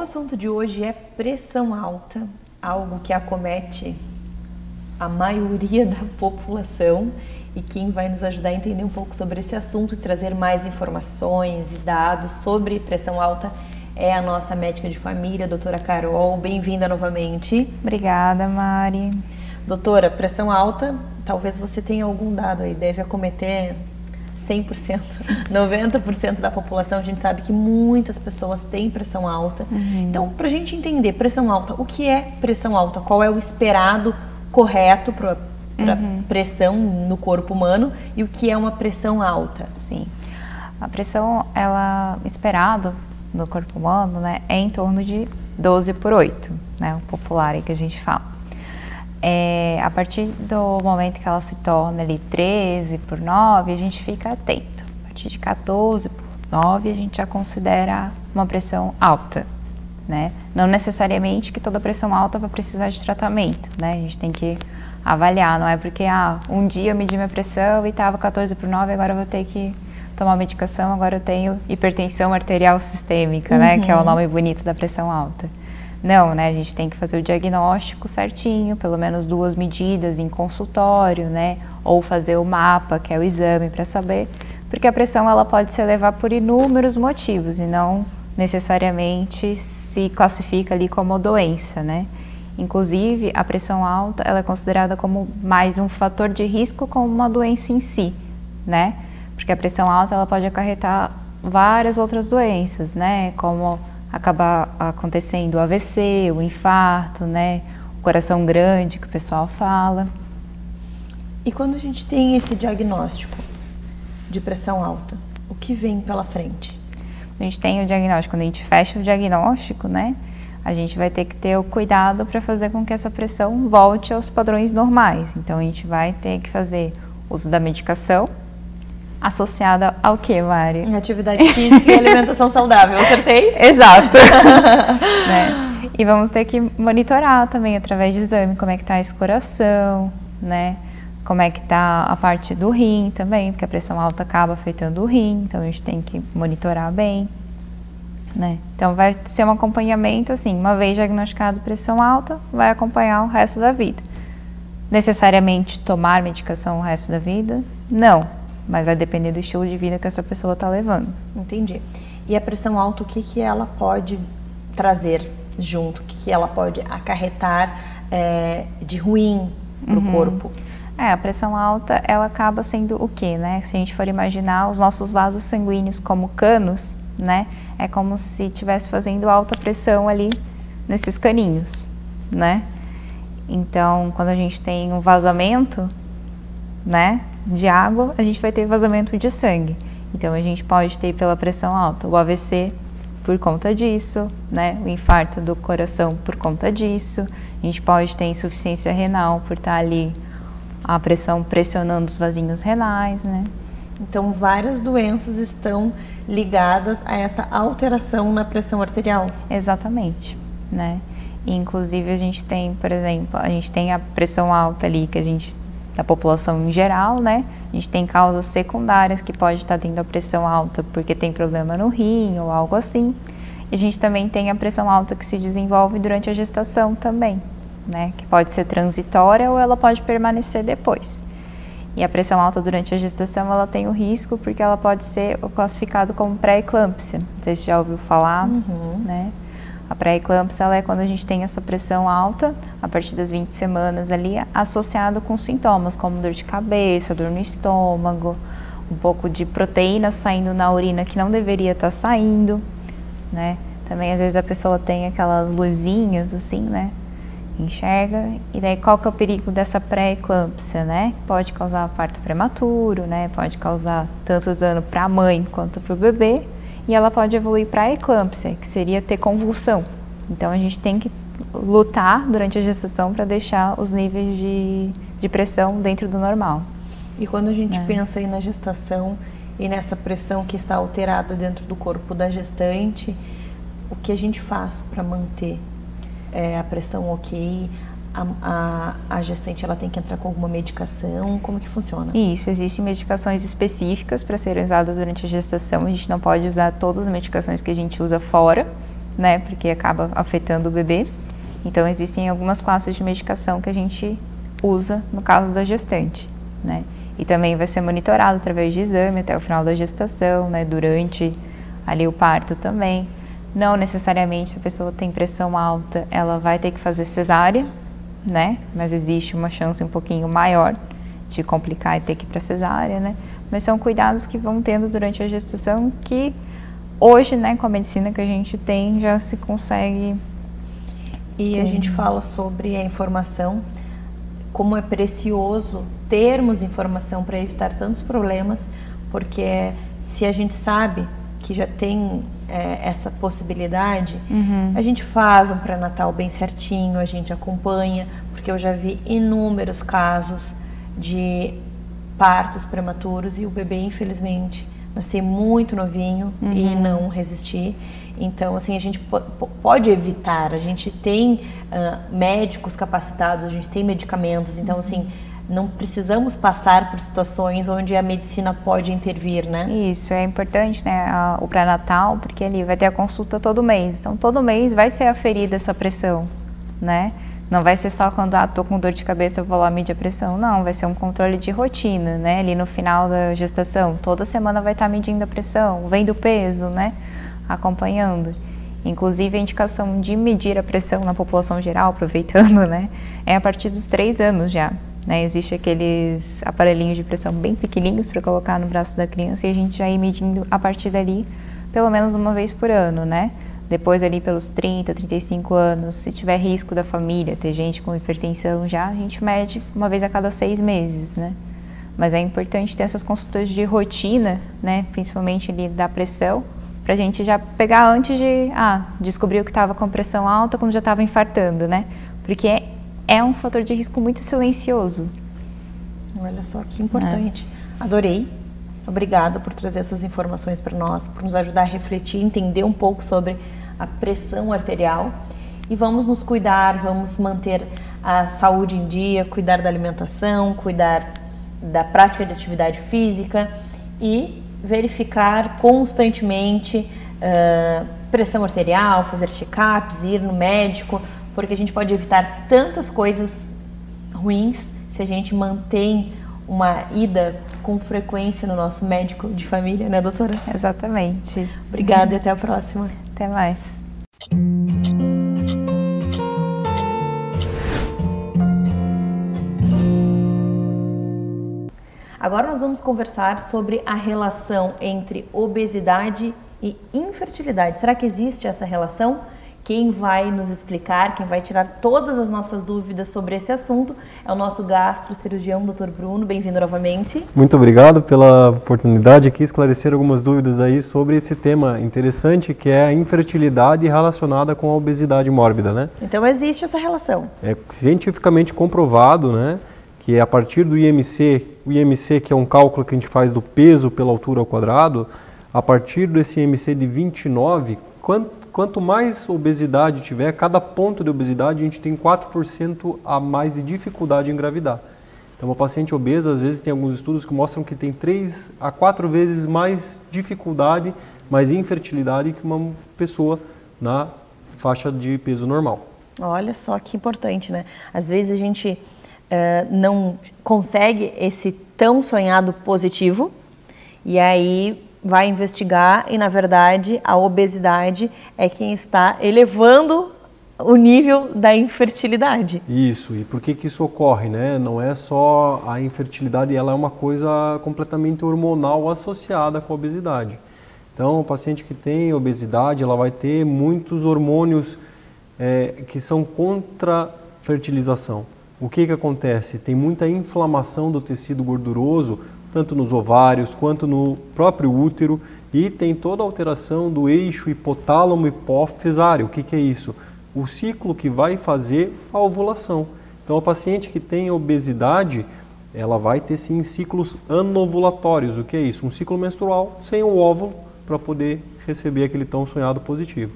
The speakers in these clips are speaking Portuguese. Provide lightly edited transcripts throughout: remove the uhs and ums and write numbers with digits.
assunto de hoje é pressão alta, algo que acomete a maioria da população, e quem vai nos ajudar a entender um pouco sobre esse assunto e trazer mais informações e dados sobre pressão alta é a nossa médica de família, a doutora Carol. Bem-vinda novamente. Obrigada, Mari. Doutora, pressão alta, talvez você tenha algum dado aí, deve acometer 100%, 90% da população. A gente sabe que muitas pessoas têm pressão alta. Então, para a gente entender pressão alta, o que é pressão alta? Qual é o esperado correto para pressão no corpo humano e o que é uma pressão alta? Sim, a pressão, ela esperado no corpo humano, né, é em torno de 12/8, né, o popular aí que a gente fala. A partir do momento que ela se torna ali 13/9, a gente fica atento. A partir de 14/9, a gente já considera uma pressão alta, né? Não necessariamente que toda pressão alta vai precisar de tratamento, né? A gente tem que avaliar, não é porque um dia eu medi minha pressão e estava 14/9, agora eu vou ter que tomar medicação, agora eu tenho hipertensão arterial sistêmica, né? Que é o nome bonito da pressão alta. Não, né? A gente tem que fazer o diagnóstico certinho, pelo menos 2 medidas em consultório, né? Ou fazer o mapa, que é o exame, para saber, porque a pressão ela pode se elevar por inúmeros motivos e não necessariamente se classifica ali como doença, né? Inclusive, a pressão alta ela é considerada como mais um fator de risco como uma doença em si, né? Porque a pressão alta ela pode acarretar várias outras doenças, né? Como acabar acontecendo o AVC, o infarto, né? O coração grande que o pessoal fala. E quando a gente tem esse diagnóstico de pressão alta, o que vem pela frente? A gente tem o diagnóstico, quando a gente fecha o diagnóstico, né? A gente vai ter que ter o cuidado para fazer com que essa pressão volte aos padrões normais. Então, a gente vai ter que fazer uso da medicação, associada ao que, Mari? Atividade física e alimentação saudável, acertei? Exato. Né? E vamos ter que monitorar também através de exame como é que está esse coração, né? Como é que está a parte do rim também, porque a pressão alta acaba afetando o rim, então a gente tem que monitorar bem, né? Então vai ser um acompanhamento assim, uma vez diagnosticado pressão alta, vai acompanhar o resto da vida. Necessariamente tomar medicação o resto da vida? Não. Mas vai depender do estilo de vida que essa pessoa está levando. Entendi. E a pressão alta, o que ela pode trazer junto? O que ela pode acarretar de ruim para o corpo? A pressão alta, ela acaba sendo o quê, né? Se a gente for imaginar os nossos vasos sanguíneos como canos, né? É como se estivesse fazendo alta pressão ali nesses caninhos, né? Então, quando a gente tem um vazamento, né, de água, a gente vai ter vazamento de sangue. Então, a gente pode ter pela pressão alta o AVC por conta disso, né, o infarto do coração por conta disso. A gente pode ter insuficiência renal por estar ali a pressão pressionando os vasinhos renais, né. Então, várias doenças estão ligadas a essa alteração na pressão arterial. Exatamente, né. E, inclusive, a gente tem, por exemplo, a gente tem a pressão alta ali que a gente da população em geral, né? A gente tem causas secundárias que pode estar tendo a pressão alta porque tem problema no rim ou algo assim. E a gente também tem a pressão alta que se desenvolve durante a gestação também, né? Que pode ser transitória ou ela pode permanecer depois. E a pressão alta durante a gestação, ela tem o risco porque ela pode ser classificada como pré-eclâmpsia. Não sei se já ouviu falar, né? A pré-eclâmpsia ela é quando a gente tem essa pressão alta, a partir das 20 semanas ali, associado com sintomas como dor de cabeça, dor no estômago, um pouco de proteína saindo na urina que não deveria estar saindo, né? Também às vezes a pessoa tem aquelas luzinhas assim, né? Enxerga, e daí qual que é o perigo dessa pré-eclâmpsia, né? Pode causar parto prematuro, né? Pode causar tanto dano para a mãe quanto para o bebê. E ela pode evoluir para a eclâmpsia, que seria ter convulsão. Então, a gente tem que lutar durante a gestação para deixar os níveis de pressão dentro do normal. E quando a gente pensa aí na gestação e nessa pressão que está alterada dentro do corpo da gestante, o que a gente faz para manter a pressão ok? A gestante ela tem que entrar com alguma medicação? Como que funciona? Isso, existem medicações específicas para serem usadas durante a gestação. A gente não pode usar todas as medicações que a gente usa fora, né, porque acaba afetando o bebê. Então, existem algumas classes de medicação que a gente usa no caso da gestante, né? E também vai ser monitorado através de exame até o final da gestação, né, durante ali o parto também. Não necessariamente, se a pessoa tem pressão alta, ela vai ter que fazer cesárea, né? Mas existe uma chance um pouquinho maior de complicar e ter que ir para cesárea, né? Mas são cuidados que vão tendo durante a gestação que hoje, né, com a medicina que a gente tem, já se consegue. E a gente fala sobre a informação, como é precioso termos informação para evitar tantos problemas, porque se a gente sabe que já tem essa possibilidade, a gente faz um pré-natal bem certinho, a gente acompanha, porque eu já vi inúmeros casos de partos prematuros e o bebê, infelizmente, nascer muito novinho e não resistir. Então, assim, a gente pode evitar, a gente tem médicos capacitados, a gente tem medicamentos, então, assim, não precisamos passar por situações onde a medicina pode intervir, né? Isso, é importante, né, o pré-natal, porque ele vai ter a consulta todo mês, então todo mês vai ser aferida essa pressão, né? Não vai ser só quando, tô com dor de cabeça, eu vou lá medir a pressão. Não, vai ser um controle de rotina, né? Ali no final da gestação, toda semana vai estar medindo a pressão, vendo o peso, né? Acompanhando. Inclusive, a indicação de medir a pressão na população geral, aproveitando, né? É a partir dos 3 anos já, né? Existe aqueles aparelhinhos de pressão bem pequenininhos para colocar no braço da criança e a gente já ir medindo a partir dali, pelo menos uma vez por ano, né? Depois ali pelos 30, 35 anos, se tiver risco da família, ter gente com hipertensão já, a gente mede uma vez a cada 6 meses, né? Mas é importante ter essas consultas de rotina, né? Principalmente ali da pressão, pra gente já pegar antes de, descobrir que estava com pressão alta quando já estava infartando, né? Porque é um fator de risco muito silencioso. Olha só que importante. Adorei. Obrigada por trazer essas informações para nós, por nos ajudar a refletir, entender um pouco sobre a pressão arterial. E vamos nos cuidar, vamos manter a saúde em dia, cuidar da alimentação, cuidar da prática de atividade física e verificar constantemente pressão arterial, fazer check-ups, ir no médico, porque a gente pode evitar tantas coisas ruins se a gente mantém uma ida com frequência no nosso médico de família, né, doutora? Exatamente. Obrigada e até a próxima. Até mais. Agora nós vamos conversar sobre a relação entre obesidade e infertilidade. Será que existe essa relação? Quem vai nos explicar, quem vai tirar todas as nossas dúvidas sobre esse assunto é o nosso gastrocirurgião, Dr. Bruno. Bem-vindo novamente. Muito obrigado pela oportunidade aqui, esclarecer algumas dúvidas aí sobre esse tema interessante que é a infertilidade relacionada com a obesidade mórbida, né? Então existe essa relação. É cientificamente comprovado, né, que a partir do IMC, o IMC que é um cálculo que a gente faz do peso pela altura ao quadrado, a partir desse IMC de 29, quanto mais obesidade tiver, cada ponto de obesidade a gente tem 4% a mais de dificuldade em engravidar. Então, uma paciente obesa, às vezes, tem alguns estudos que mostram que tem 3 a 4 vezes mais dificuldade, mais infertilidade que uma pessoa na faixa de peso normal. Olha só que importante, né? Às vezes a gente não consegue esse tão sonhado positivo e aí vai investigar e, na verdade, a obesidade é quem está elevando o nível da infertilidade. Isso, e por que isso ocorre, né? Não é só a infertilidade, ela é uma coisa completamente hormonal associada com a obesidade. Então, o paciente que tem obesidade, ela vai ter muitos hormônios que são contra a fertilização. O que acontece? Tem muita inflamação do tecido gorduroso, tanto nos ovários quanto no próprio útero, e tem toda a alteração do eixo hipotálamo-hipófisário. O que é isso? O ciclo que vai fazer a ovulação. Então, a paciente que tem obesidade, ela vai ter sim ciclos anovulatórios. O que é isso? Um ciclo menstrual sem o óvulo para poder receber aquele tão sonhado positivo.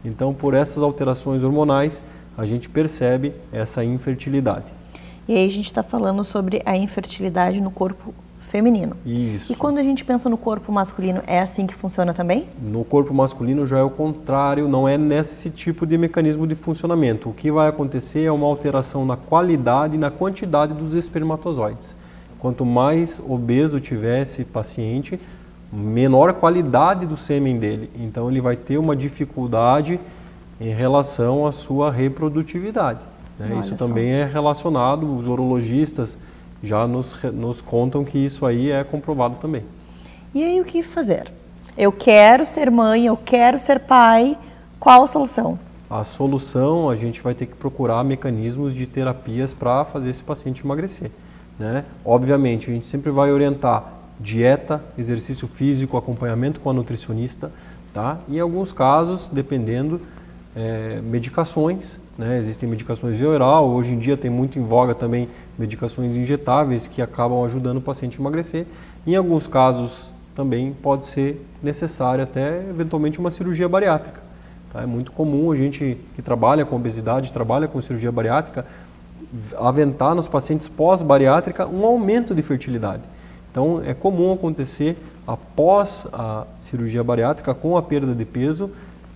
Então, por essas alterações hormonais, a gente percebe essa infertilidade. E aí a gente está falando sobre a infertilidade no corpo feminino. Isso. E quando a gente pensa no corpo masculino, é assim que funciona também? No corpo masculino já é o contrário, não é nesse tipo de mecanismo de funcionamento. O que vai acontecer é uma alteração na qualidade e na quantidade dos espermatozoides. Quanto mais obeso tiver esse paciente, menor a qualidade do sêmen dele. Então ele vai ter uma dificuldade em relação à sua reprodutividade, né? Isso também é relacionado, os urologistas já nos contam que isso aí é comprovado também. E aí o que fazer? Eu quero ser mãe, eu quero ser pai, qual a solução? A solução, a gente vai ter que procurar mecanismos de terapias para fazer esse paciente emagrecer, né? Obviamente, a gente sempre vai orientar dieta, exercício físico, acompanhamento com a nutricionista, tá? Em alguns casos, dependendo, medicações, né? Existem medicações via oral, hoje em dia tem muito em voga também medicações injetáveis que acabam ajudando o paciente a emagrecer. Em alguns casos também pode ser necessário até eventualmente uma cirurgia bariátrica, tá? É muito comum a gente que trabalha com obesidade, trabalha com cirurgia bariátrica, aventar nos pacientes pós-bariátrica um aumento de fertilidade. Então é comum acontecer após a cirurgia bariátrica com a perda de peso,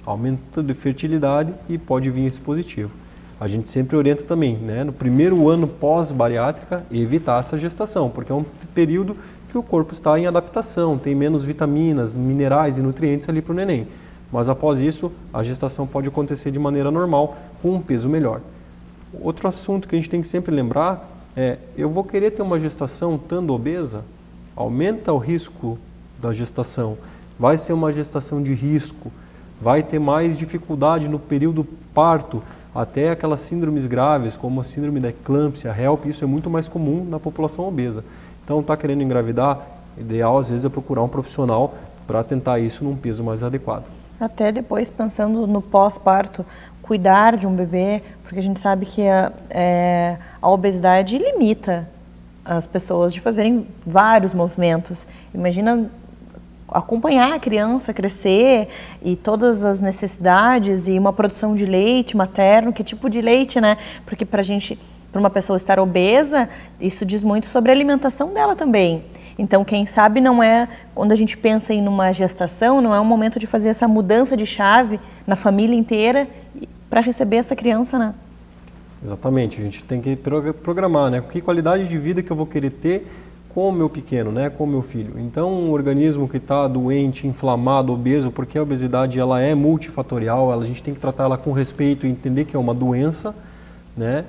aumento de fertilidade e pode vir esse positivo. A gente sempre orienta também, né, no primeiro ano pós-bariátrica, evitar essa gestação, porque é um período que o corpo está em adaptação, tem menos vitaminas, minerais e nutrientes ali para o neném. Mas após isso, a gestação pode acontecer de maneira normal, com um peso melhor. Outro assunto que a gente tem que sempre lembrar é, eu vou querer ter uma gestação estando obesa? Aumenta o risco da gestação, vai ser uma gestação de risco, vai ter mais dificuldade no período parto, até aquelas síndromes graves, como a síndrome da eclâmpsia, HELP, isso é muito mais comum na população obesa. Então, está querendo engravidar, ideal às vezes é procurar um profissional para tentar isso num peso mais adequado. Até depois, pensando no pós-parto, cuidar de um bebê, porque a gente sabe que a obesidade limita as pessoas de fazerem vários movimentos. Imagina acompanhar a criança crescer e todas as necessidades e uma produção de leite materno, que tipo de leite, né? Porque para uma pessoa estar obesa, isso diz muito sobre a alimentação dela também. Então, quem sabe não é, quando a gente pensa em uma gestação, não é um momento de fazer essa mudança de chave na família inteira para receber essa criança, né? Exatamente, a gente tem que programar, né? Que qualidade de vida que eu vou querer ter com o meu pequeno, né? Com o meu filho. Então, um organismo que está doente, inflamado, obeso, porque a obesidade ela é multifatorial, a gente tem que tratar ela com respeito e entender que é uma doença, né?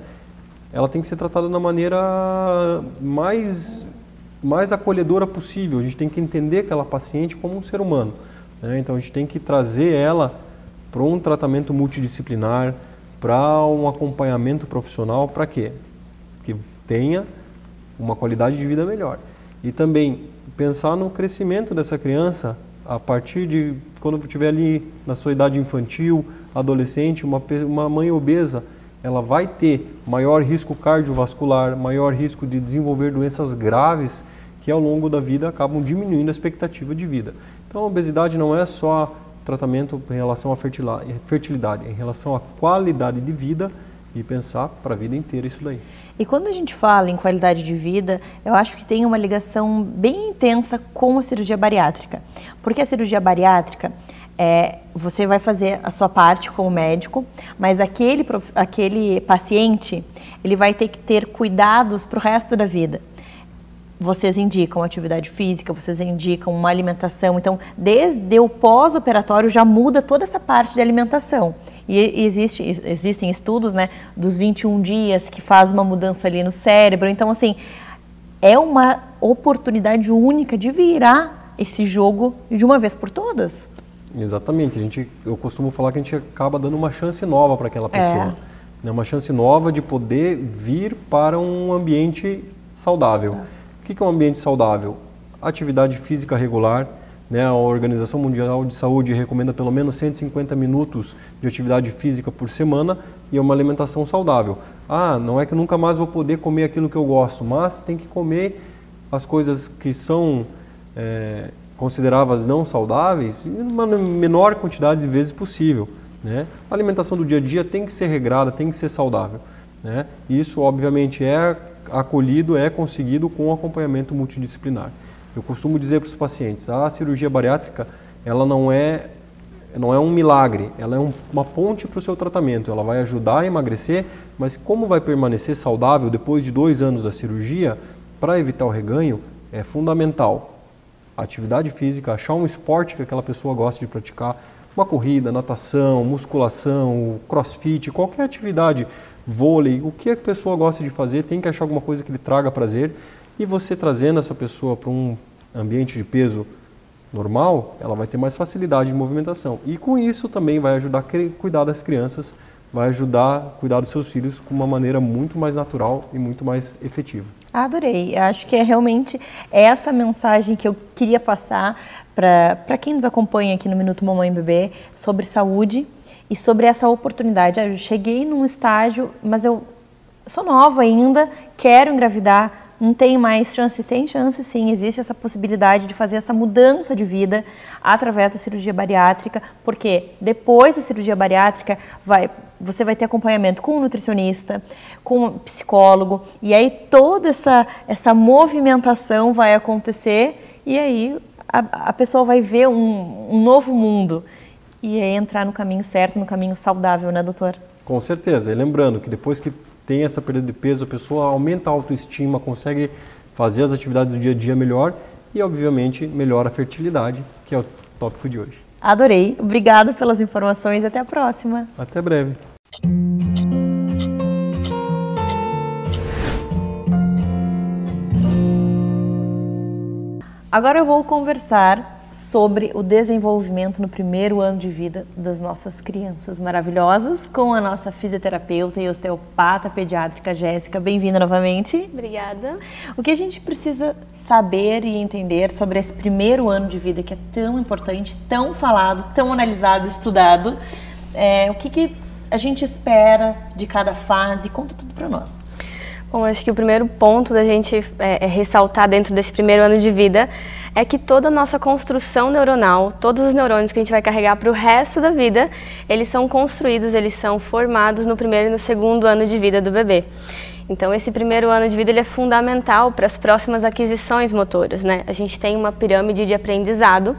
Ela tem que ser tratada da maneira mais acolhedora possível. A gente tem que entender aquela paciente como um ser humano, né? Então, a gente tem que trazer ela para um tratamento multidisciplinar, para um acompanhamento profissional, para quê? Que tenha uma qualidade de vida melhor. E também pensar no crescimento dessa criança a partir de quando estiver ali na sua idade infantil, adolescente, uma mãe obesa, ela vai ter maior risco cardiovascular, maior risco de desenvolver doenças graves que ao longo da vida acabam diminuindo a expectativa de vida. Então a obesidade não é só tratamento em relação à fertilidade, em relação à qualidade de vida e pensar para a vida inteira isso daí. E quando a gente fala em qualidade de vida, eu acho que tem uma ligação bem intensa com a cirurgia bariátrica. Porque a cirurgia bariátrica, você vai fazer a sua parte como médico, mas aquele paciente, ele vai ter que ter cuidados para o resto da vida. Vocês indicam atividade física, vocês indicam uma alimentação. Então, desde o pós-operatório já muda toda essa parte de alimentação. E existem estudos, né, dos 21 dias que faz uma mudança ali no cérebro. Então, assim, é uma oportunidade única de virar esse jogo de uma vez por todas. Exatamente. Eu costumo falar que a gente acaba dando uma chance nova para aquela pessoa. Né? Uma chance nova de poder vir para um ambiente saudável. O que é um ambiente saudável? Atividade física regular, né? A Organização Mundial de Saúde recomenda pelo menos 150 minutos de atividade física por semana e uma alimentação saudável. Não é que eu nunca mais vou poder comer aquilo que eu gosto, mas tem que comer as coisas que são consideradas não saudáveis em uma menor quantidade de vezes possível, né? A alimentação do dia a dia tem que ser regrada, tem que ser saudável, né? Isso, obviamente, é acolhido, é conseguido com acompanhamento multidisciplinar. Eu costumo dizer para os pacientes, a cirurgia bariátrica, ela não é um milagre, ela é uma ponte para o seu tratamento. Ela vai ajudar a emagrecer, mas como vai permanecer saudável depois de 2 anos da cirurgia, para evitar o reganho, é fundamental a atividade física, achar um esporte que aquela pessoa gosta de praticar, uma corrida, natação, musculação, crossfit, qualquer atividade, vôlei, o que a pessoa gosta de fazer, tem que achar alguma coisa que lhe traga prazer, e você trazendo essa pessoa para um ambiente de peso normal, ela vai ter mais facilidade de movimentação. E com isso também vai ajudar a cuidar das crianças, vai ajudar a cuidar dos seus filhos com uma maneira muito mais natural e muito mais efetiva. Adorei. Acho que é realmente essa mensagem que eu queria passar para quem nos acompanha aqui no Minuto Mamãe e Bebê sobre saúde e sobre essa oportunidade. Eu cheguei num estágio, mas eu sou nova ainda, quero engravidar, não tem mais chance. Tem chance sim, existe essa possibilidade de fazer essa mudança de vida através da cirurgia bariátrica, porque depois da cirurgia bariátrica você vai ter acompanhamento com um nutricionista, com um psicólogo, e aí toda essa movimentação vai acontecer, e aí a pessoa vai ver um novo mundo e aí entrar no caminho certo, no caminho saudável, né, doutor? Com certeza, e lembrando que depois que tem essa perda de peso, a pessoa aumenta a autoestima, consegue fazer as atividades do dia a dia melhor e, obviamente, melhora a fertilidade, que é o tópico de hoje. Adorei. Obrigada pelas informações. Até a próxima. Até breve. Agora eu vou conversar sobre o desenvolvimento no primeiro ano de vida das nossas crianças maravilhosas com a nossa fisioterapeuta e osteopata pediátrica Jéssica. Bem-vinda novamente. Obrigada. O que a gente precisa saber e entender sobre esse primeiro ano de vida que é tão importante, tão falado, tão analisado, estudado? O que a gente espera de cada fase? Conta tudo para nós. Bom, acho que o primeiro ponto da gente ressaltar dentro desse primeiro ano de vida é que toda a nossa construção neuronal, todos os neurônios que a gente vai carregar para o resto da vida, eles são construídos, eles são formados no primeiro e no segundo ano de vida do bebê. Então, esse primeiro ano de vida ele é fundamental para as próximas aquisições motoras, né? A gente tem uma pirâmide de aprendizado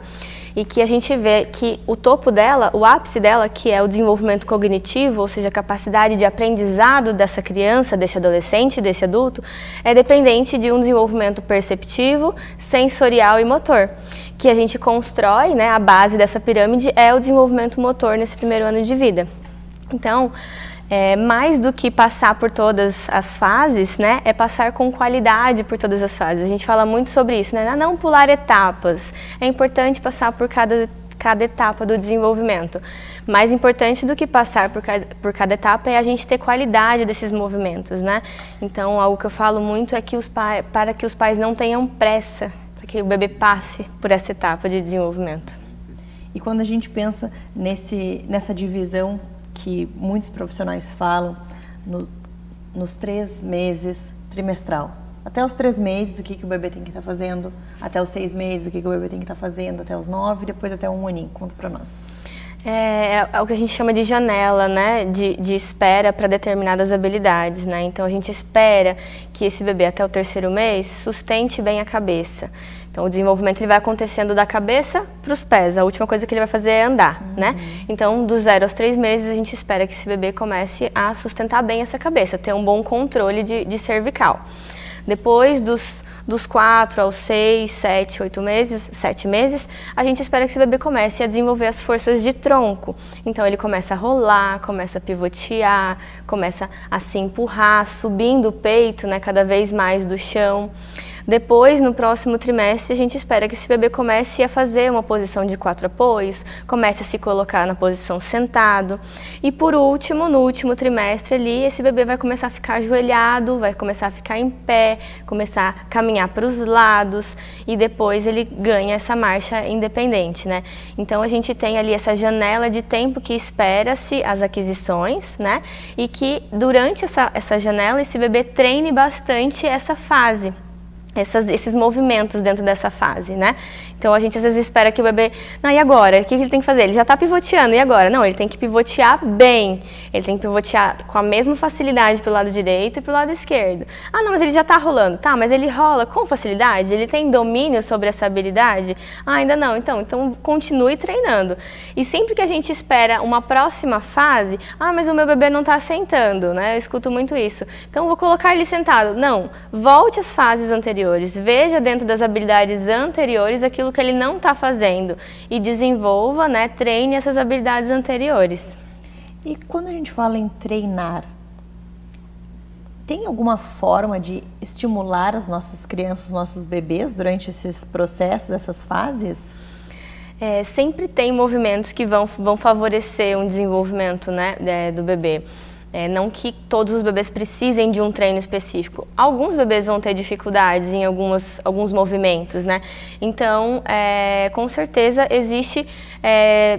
e que a gente vê que o topo dela, o ápice dela, que é o desenvolvimento cognitivo, ou seja, a capacidade de aprendizado dessa criança, desse adolescente, desse adulto, é dependente de um desenvolvimento perceptivo, sensorial e motor, que a gente constrói, né, a base dessa pirâmide é o desenvolvimento motor nesse primeiro ano de vida. Então, mais do que passar por todas as fases, né, é passar com qualidade por todas as fases. A gente fala muito sobre isso, né, não pular etapas. É importante passar por cada etapa do desenvolvimento. Mais importante do que passar por cada etapa é a gente ter qualidade desses movimentos, né? Então, algo que eu falo muito é que para que os pais não tenham pressa, para que o bebê passe por essa etapa de desenvolvimento. E quando a gente pensa nessa divisão que muitos profissionais falam nos 3 meses trimestral. Até os 3 meses, o que o bebê tem que estar fazendo, até os 6 meses, o que o bebê tem que estar fazendo, até os 9, depois até 1 aninho. Conta pra nós. É o que a gente chama de janela, né, de espera para determinadas habilidades, né? Então a gente espera que esse bebê até o 3º mês sustente bem a cabeça. Então, o desenvolvimento ele vai acontecendo da cabeça para os pés. A última coisa que ele vai fazer é andar, né? Então, dos 0 aos 3 meses, a gente espera que esse bebê comece a sustentar bem essa cabeça, ter um bom controle de cervical. Depois dos 4 aos 6, 7, 8 meses, 7 meses, a gente espera que esse bebê comece a desenvolver as forças de tronco. Então, ele começa a rolar, começa a pivotear, começa a se empurrar, subindo o peito, né, cada vez mais do chão. Depois, no próximo trimestre, a gente espera que esse bebê comece a fazer uma posição de 4 apoios, comece a se colocar na posição sentado. E por último, no último trimestre ali, esse bebê vai começar a ficar ajoelhado, vai começar a ficar em pé, começar a caminhar para os lados e depois ele ganha essa marcha independente, né? Então a gente tem ali essa janela de tempo que espera-se as aquisições, né? E que durante essa janela esse bebê treine bastante essa fase. esses movimentos dentro dessa fase, né? Então a gente às vezes espera que o bebê, não, e agora? O que ele tem que fazer? Ele já está pivoteando, e agora? Não, ele tem que pivotear bem, ele tem que pivotear com a mesma facilidade para o lado direito e para o lado esquerdo. Ah, não, mas ele já está rolando, tá, mas ele rola com facilidade? Ele tem domínio sobre essa habilidade? Ah, ainda não, então continue treinando. E sempre que a gente espera uma próxima fase, ah, mas o meu bebê não está sentando, né? Eu escuto muito isso. Então vou colocar ele sentado. Não, volte às fases anteriores, veja dentro das habilidades anteriores aquilo que ele não está fazendo e desenvolva, né, treine essas habilidades anteriores. E quando a gente fala em treinar, tem alguma forma de estimular as nossas crianças, os nossos bebês durante esses processos, essas fases? Sempre tem movimentos que vão favorecer um desenvolvimento, né, do bebê. Não que todos os bebês precisem de um treino específico. Alguns bebês vão ter dificuldades em alguns movimentos, né? Então, com certeza, existe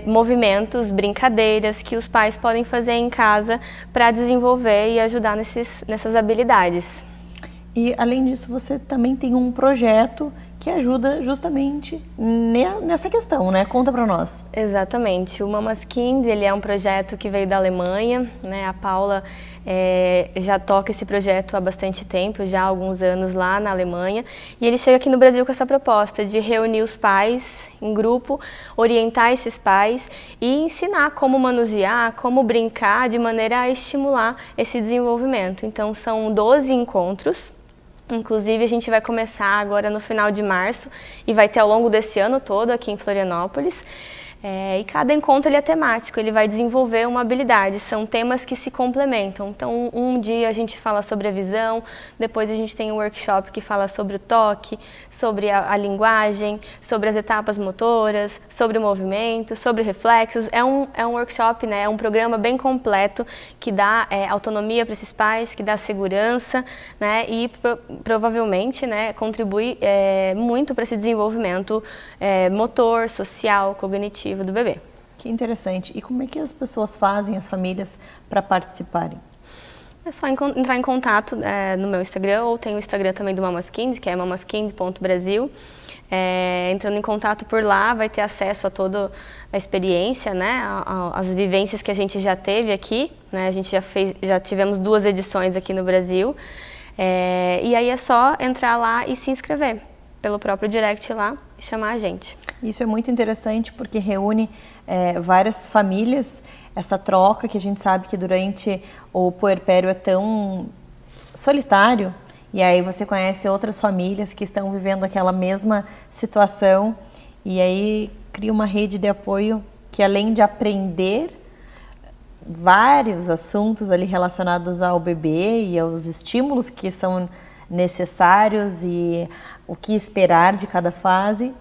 movimentos, brincadeiras que os pais podem fazer em casa para desenvolver e ajudar nessas habilidades. E, além disso, você também tem um projeto que ajuda justamente nessa questão, né? Conta para nós. Exatamente. O Mamas Kind, ele é um projeto que veio da Alemanha, né? A Paula já toca esse projeto há bastante tempo, já há alguns anos lá na Alemanha, e ele chega aqui no Brasil com essa proposta de reunir os pais em grupo, orientar esses pais e ensinar como manusear, como brincar, de maneira a estimular esse desenvolvimento. Então, são 12 encontros. Inclusive, a gente vai começar agora no final de março e vai ter ao longo desse ano todo aqui em Florianópolis. E cada encontro ele é temático, ele vai desenvolver uma habilidade, são temas que se complementam. Então, um dia a gente fala sobre a visão, depois a gente tem um workshop que fala sobre o toque, sobre a linguagem, sobre as etapas motoras, sobre o movimento, sobre reflexos. É um workshop, né, é um programa bem completo que dá autonomia para esses pais, que dá segurança, né, e provavelmente, né, contribui muito para esse desenvolvimento motor, social, cognitivo do bebê. Que interessante. E como é que as pessoas fazem, as famílias, para participarem? É só entrar em contato no meu Instagram, ou tem o Instagram também do Mamas Kind, que é mamaskind.brasil. Entrando em contato por lá, vai ter acesso a toda a experiência, né, as vivências que a gente já teve aqui, né, a gente já tivemos 2 edições aqui no Brasil, e aí é só entrar lá e se inscrever pelo próprio direct lá e chamar a gente. Isso é muito interessante porque reúne várias famílias, essa troca que a gente sabe que durante o puerpério é tão solitário, e aí você conhece outras famílias que estão vivendo aquela mesma situação e aí cria uma rede de apoio que, além de aprender vários assuntos ali relacionados ao bebê e aos estímulos que são necessários e o que esperar de cada fase,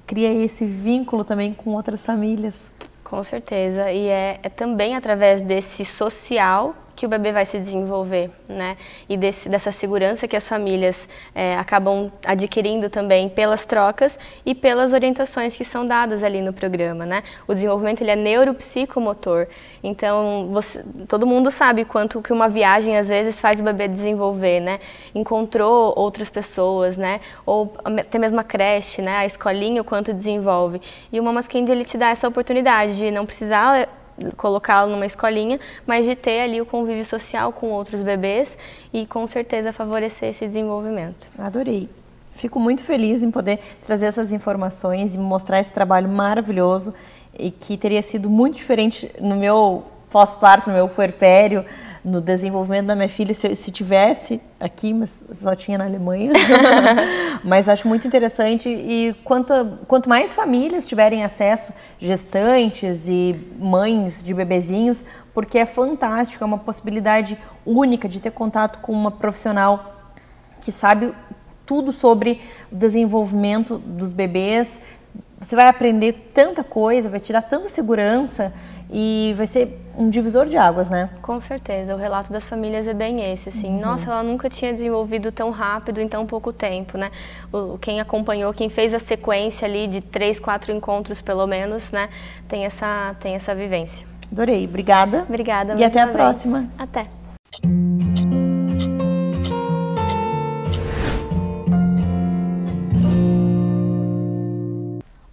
cria esse vínculo também com outras famílias. Com certeza, e é também através desse social que o bebê vai se desenvolver, né? E dessa segurança que as famílias acabam adquirindo também pelas trocas e pelas orientações que são dadas ali no programa, né? O desenvolvimento ele é neuropsicomotor, então todo mundo sabe quanto que uma viagem às vezes faz o bebê desenvolver, né? Encontrou outras pessoas, né? Ou até mesmo a creche, né? A escolinha, o quanto desenvolve. E o Mamas Kind, ele te dá essa oportunidade de não precisar colocá-lo numa escolinha, mas de ter ali o convívio social com outros bebês e com certeza favorecer esse desenvolvimento. Adorei. Fico muito feliz em poder trazer essas informações e mostrar esse trabalho maravilhoso e que teria sido muito diferente no meu pós-parto, no meu puerpério, no desenvolvimento da minha filha, se tivesse aqui, mas só tinha na Alemanha. Mas acho muito interessante e quanto mais famílias tiverem acesso, gestantes e mães de bebezinhos, porque é fantástico, é uma possibilidade única de ter contato com uma profissional que sabe tudo sobre o desenvolvimento dos bebês. Você vai aprender tanta coisa, vai te dar tanta segurança e vai ser um divisor de águas, né? Com certeza, o relato das famílias é bem esse, assim, nossa, ela nunca tinha desenvolvido tão rápido em tão pouco tempo, né? Quem acompanhou, quem fez a sequência ali de 3, 4 encontros pelo menos, né, tem essa vivência. Adorei, obrigada. Obrigada. E até a próxima. Até.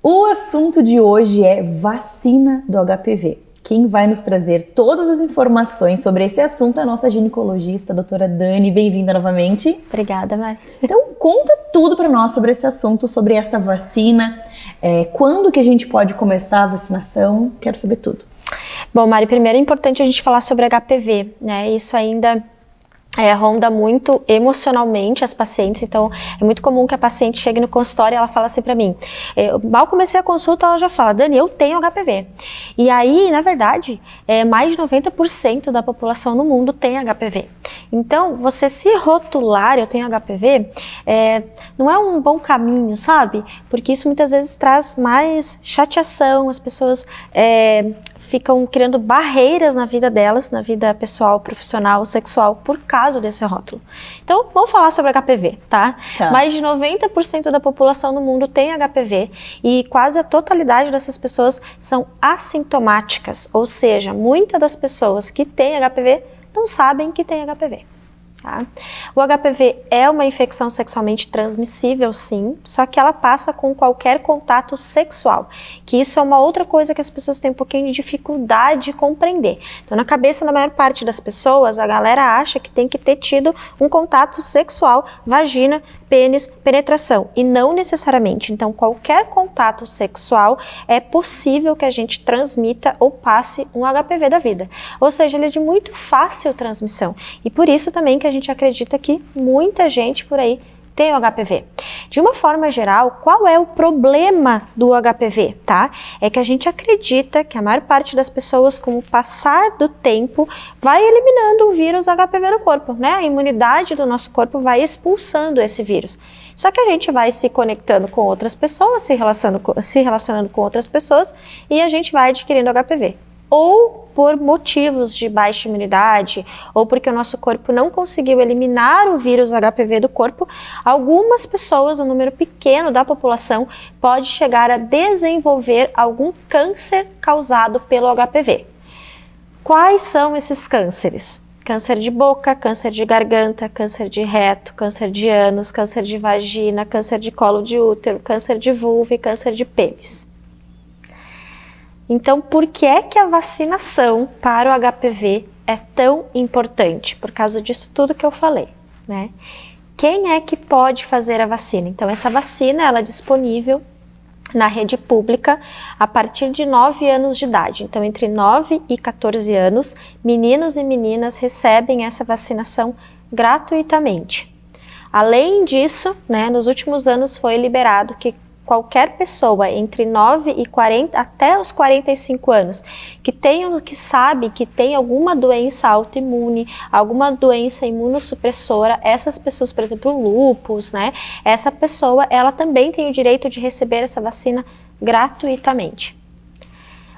O assunto de hoje é vacina do HPV. Quem vai nos trazer todas as informações sobre esse assunto é a nossa ginecologista, a doutora Dani. Bem-vinda novamente. Obrigada, Mari. Então, conta tudo para nós sobre esse assunto, sobre essa vacina. Quando que a gente pode começar a vacinação? Quero saber tudo. Bom, Mari, primeiro é importante a gente falar sobre HPV, né? Isso ainda ronda muito emocionalmente as pacientes, então é muito comum que a paciente chegue no consultório e ela fala assim pra mim, mal comecei a consulta, ela já fala, Dani, eu tenho HPV. E aí, na verdade, mais de 90% da população no mundo tem HPV. Então, você se rotular, eu tenho HPV, não é um bom caminho, sabe? Porque isso muitas vezes traz mais chateação, as pessoas ficam criando barreiras na vida delas, na vida pessoal, profissional, sexual, por causa desse rótulo. Então, vamos falar sobre HPV, tá? Mais de 90% da população no mundo tem HPV e quase a totalidade dessas pessoas são assintomáticas, ou seja, muitas das pessoas que têm HPV não sabem que tem HPV. Tá? O HPV é uma infecção sexualmente transmissível, sim, só que ela passa com qualquer contato sexual, que isso é uma outra coisa que as pessoas têm um pouquinho de dificuldade de compreender. Então, na cabeça da maior parte das pessoas, a galera acha que tem que ter tido um contato sexual, vagina, pênis, penetração, e não necessariamente. Então, qualquer contato sexual é possível que a gente transmita ou passe um HPV da vida. Ou seja, ele é de muito fácil transmissão. E por isso também que a gente acredita que muita gente por aí tem o HPV. De uma forma geral, qual é o problema do HPV, tá? É que a gente acredita que a maior parte das pessoas, com o passar do tempo, vai eliminando o vírus HPV do corpo, né? A imunidade do nosso corpo vai expulsando esse vírus. Só que a gente vai se conectando com outras pessoas, se relacionando com outras pessoas e a gente vai adquirindo HPV. Ou por motivos de baixa imunidade, ou porque o nosso corpo não conseguiu eliminar o vírus HPV do corpo, algumas pessoas, um número pequeno da população, pode chegar a desenvolver algum câncer causado pelo HPV. Quais são esses cânceres? Câncer de boca, câncer de garganta, câncer de reto, câncer de ânus, câncer de vagina, câncer de colo de útero, câncer de vulva e câncer de pênis. Então, por que é que a vacinação para o HPV é tão importante? Por causa disso tudo que eu falei, né? Quem é que pode fazer a vacina? Então, essa vacina ela é disponível na rede pública a partir de 9 anos de idade. Então, entre 9 e 14 anos, meninos e meninas recebem essa vacinação gratuitamente. Além disso, né, nos últimos anos foi liberado que qualquer pessoa entre 9 e 40 até os 45 anos que sabe que tem alguma doença autoimune, alguma doença imunossupressora, essas pessoas, por exemplo, lúpus, né? Essa pessoa, ela também tem o direito de receber essa vacina gratuitamente.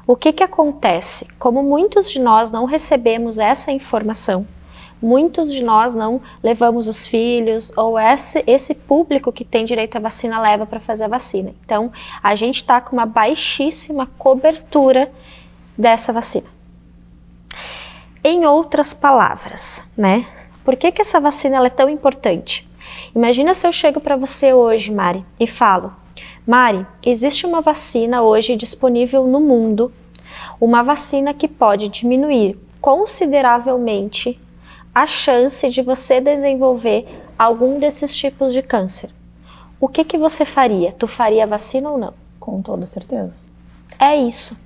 O que acontece? Como muitos de nós não recebemos essa informação, muitos de nós não levamos os filhos ou esse público que tem direito à vacina leva para fazer a vacina. Então, a gente está com uma baixíssima cobertura dessa vacina. Em outras palavras, né? Por que essa vacina ela é tão importante? Imagina se eu chego para você hoje, Mari, e falo, Mari, existe uma vacina hoje disponível no mundo, uma vacina que pode diminuir consideravelmente a chance de você desenvolver algum desses tipos de câncer. O que você faria? Tu faria a vacina ou não? Com toda certeza. É isso.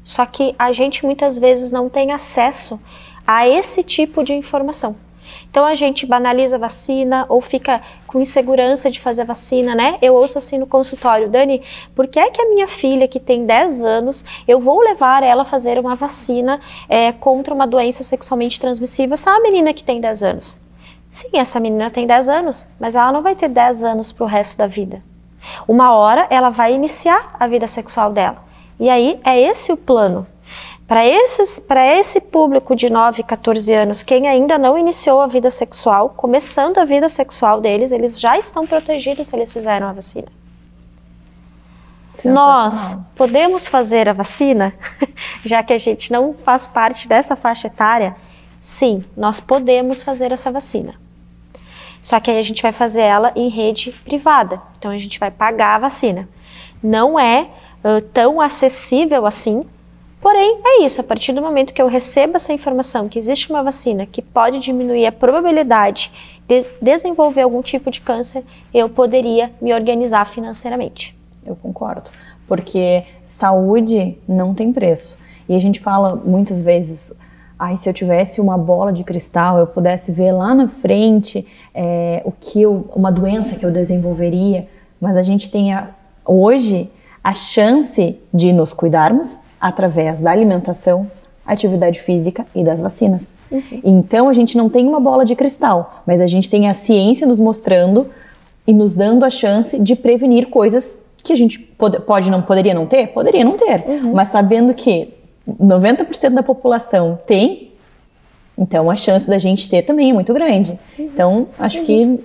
Só que a gente muitas vezes não tem acesso a esse tipo de informação. Então a gente banaliza a vacina ou fica com insegurança de fazer a vacina, né? Eu ouço assim no consultório, Dani, por que é que a minha filha que tem 10 anos, eu vou levar ela a fazer uma vacina contra uma doença sexualmente transmissível? Essa menina que tem 10 anos. Sim, essa menina tem 10 anos, mas ela não vai ter 10 anos para o resto da vida. Uma hora ela vai iniciar a vida sexual dela. E aí é esse o plano. Para esse público de 9 e 14 anos, quem ainda não iniciou a vida sexual, começando a vida sexual deles, eles já estão protegidos se eles fizeram a vacina. Nós podemos fazer a vacina, já que a gente não faz parte dessa faixa etária? Sim, nós podemos fazer essa vacina. Só que aí a gente vai fazer ela em rede privada, então a gente vai pagar a vacina. Não é tão acessível assim. Porém, é isso, a partir do momento que eu recebo essa informação que existe uma vacina que pode diminuir a probabilidade de desenvolver algum tipo de câncer, eu poderia me organizar financeiramente. Eu concordo, porque saúde não tem preço. E a gente fala muitas vezes, se eu tivesse uma bola de cristal, eu pudesse ver lá na frente uma doença que eu desenvolveria, mas a gente tem hoje a chance de nos cuidarmos através da alimentação, atividade física e das vacinas. Então a gente não tem uma bola de cristal, mas a gente tem a ciência nos mostrando e nos dando a chance de prevenir coisas que a gente poderia não ter, mas sabendo que 90% da população tem, então a chance da gente ter também é muito grande. Então acho que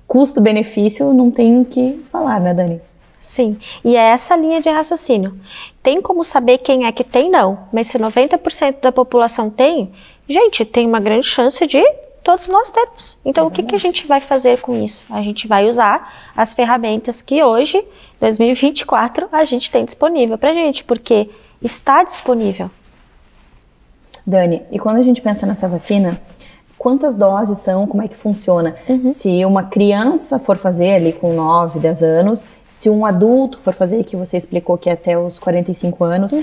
custo-benefício não tem o que falar, né, Dani? Sim, e é essa linha de raciocínio. Tem como saber quem é que tem? Não. Mas se 90% da população tem, gente, tem uma grande chance de todos nós termos. Então, o que a gente vai fazer com isso? A gente vai usar as ferramentas que hoje, 2024, a gente tem disponível pra gente, porque está disponível. Dani, e quando a gente pensa nessa vacina, quantas doses são, como é que funciona? Se uma criança for fazer ali com 9, 10 anos, se um adulto for fazer, que você explicou que é até os 45 anos,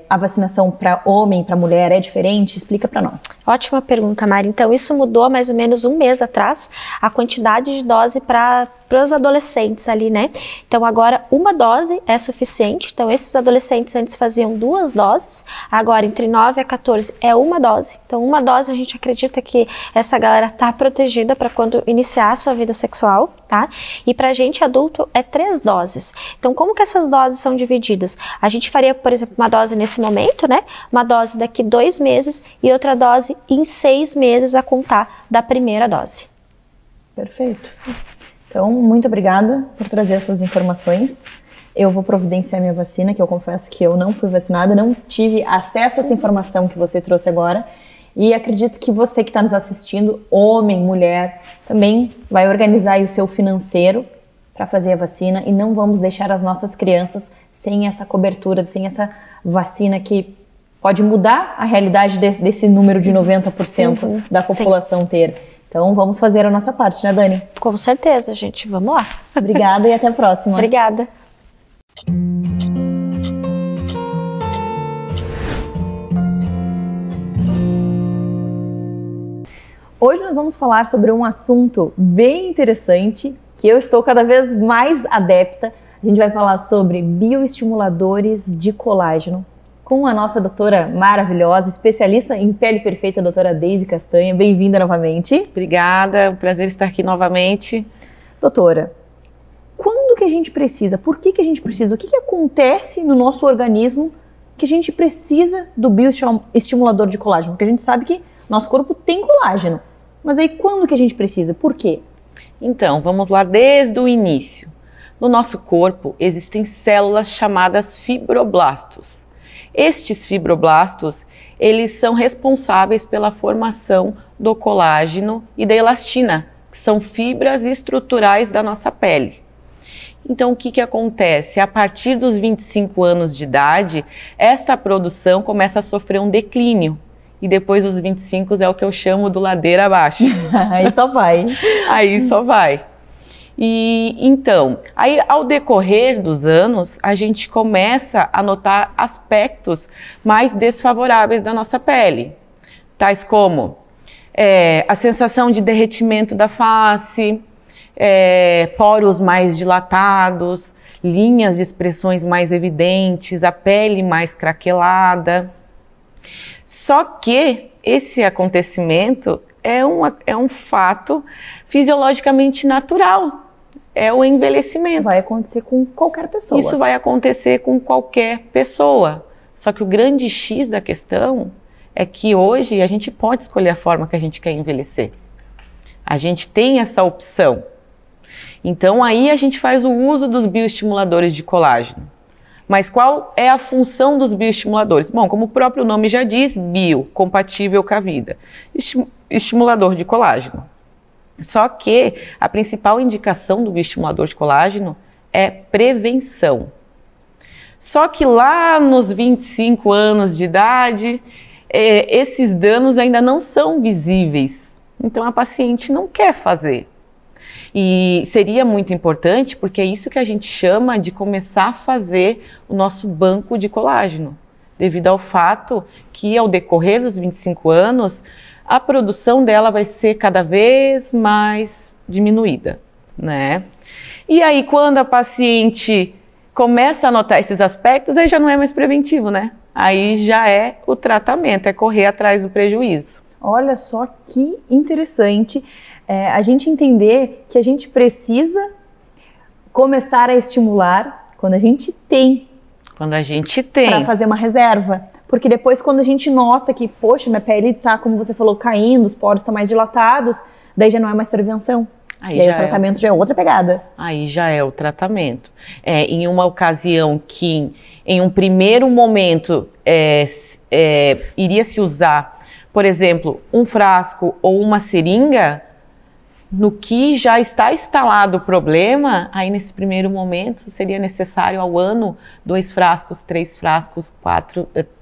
a vacinação para homem, para mulher é diferente? Explica para nós. Ótima pergunta, Mari. Então, isso mudou há mais ou menos um mês atrás, a quantidade de dose para os adolescentes ali, né? Então, agora uma dose é suficiente. Então, esses adolescentes antes faziam 2 doses, agora entre 9 a 14 é uma dose. Então, uma dose a gente acredita que essa galera tá protegida para quando iniciar a sua vida sexual, tá? E pra gente adulto é 3 doses. Então, como que essas doses são divididas? A gente faria, por exemplo, uma dose nesse momento, né? Uma dose daqui 2 meses e outra dose em 6 meses a contar da primeira dose. Perfeito. Então, muito obrigada por trazer essas informações. Eu vou providenciar minha vacina, que eu confesso que eu não fui vacinada, não tive acesso a essa informação que você trouxe agora. E acredito que você que está nos assistindo, homem, mulher, também vai organizar aí o seu financeiro para fazer a vacina e não vamos deixar as nossas crianças sem essa cobertura, sem essa vacina que pode mudar a realidade desse número de 90% da população ter. Então vamos fazer a nossa parte, né, Dani? Com certeza, gente. Vamos lá. Obrigada e até a próxima. Obrigada. Hoje nós vamos falar sobre um assunto bem interessante que eu estou cada vez mais adepta. A gente vai falar sobre bioestimuladores de colágeno com a nossa doutora maravilhosa, especialista em pele perfeita, a doutora Deise Castanha. Bem-vinda novamente. Obrigada, é um prazer estar aqui novamente. Doutora, quando que a gente precisa? Por que a gente precisa? O que acontece no nosso organismo que a gente precisa do bioestimulador de colágeno? Porque a gente sabe que nosso corpo tem colágeno. Mas aí quando que a gente precisa? Por quê? Então, vamos lá desde o início. No nosso corpo existem células chamadas fibroblastos. Estes fibroblastos, eles são responsáveis pela formação do colágeno e da elastina, que são fibras estruturais da nossa pele. Então, o que acontece? A partir dos 25 anos de idade, esta produção começa a sofrer um declínio. E depois dos 25 é o que eu chamo do ladeira abaixo. Aí só vai. Aí só vai. E então, aí ao decorrer dos anos, a gente começa a notar aspectos mais desfavoráveis da nossa pele. Tais como a sensação de derretimento da face, poros mais dilatados, linhas de expressões mais evidentes, a pele mais craquelada. Só que esse acontecimento é um fato fisiologicamente natural, é o envelhecimento. Vai acontecer com qualquer pessoa. Isso vai acontecer com qualquer pessoa. Só que o grande X da questão é que hoje a gente pode escolher a forma que a gente quer envelhecer. A gente tem essa opção. Então aí a gente faz o uso dos bioestimuladores de colágeno. Mas qual é a função dos bioestimuladores? Bom, como o próprio nome já diz, bio, compatível com a vida. Estimulador de colágeno. Só que a principal indicação do bioestimulador de colágeno é prevenção. Só que lá nos 25 anos de idade, esses danos ainda não são visíveis. Então a paciente não quer fazer. E seria muito importante, porque é isso que a gente chama de começar a fazer o nosso banco de colágeno, devido ao fato que ao decorrer dos 25 anos, a produção dela vai ser cada vez mais diminuída, né? E aí quando a paciente começa a notar esses aspectos, aí já não é mais preventivo, né? Aí já é o tratamento, é correr atrás do prejuízo. Olha só que interessante a gente entender que a gente precisa começar a estimular quando a gente tem. Quando a gente tem. Para fazer uma reserva. Porque depois quando a gente nota que, poxa, minha pele está, como você falou, caindo, os poros estão mais dilatados, daí já não é mais prevenção. Aí e aí o tratamento já é outra pegada. Aí já é o tratamento. Em uma ocasião que, em um primeiro momento, iria se usar, por exemplo, um frasco ou uma seringa, no que já está instalado o problema, aí nesse primeiro momento seria necessário ao ano 2 frascos, 3 frascos,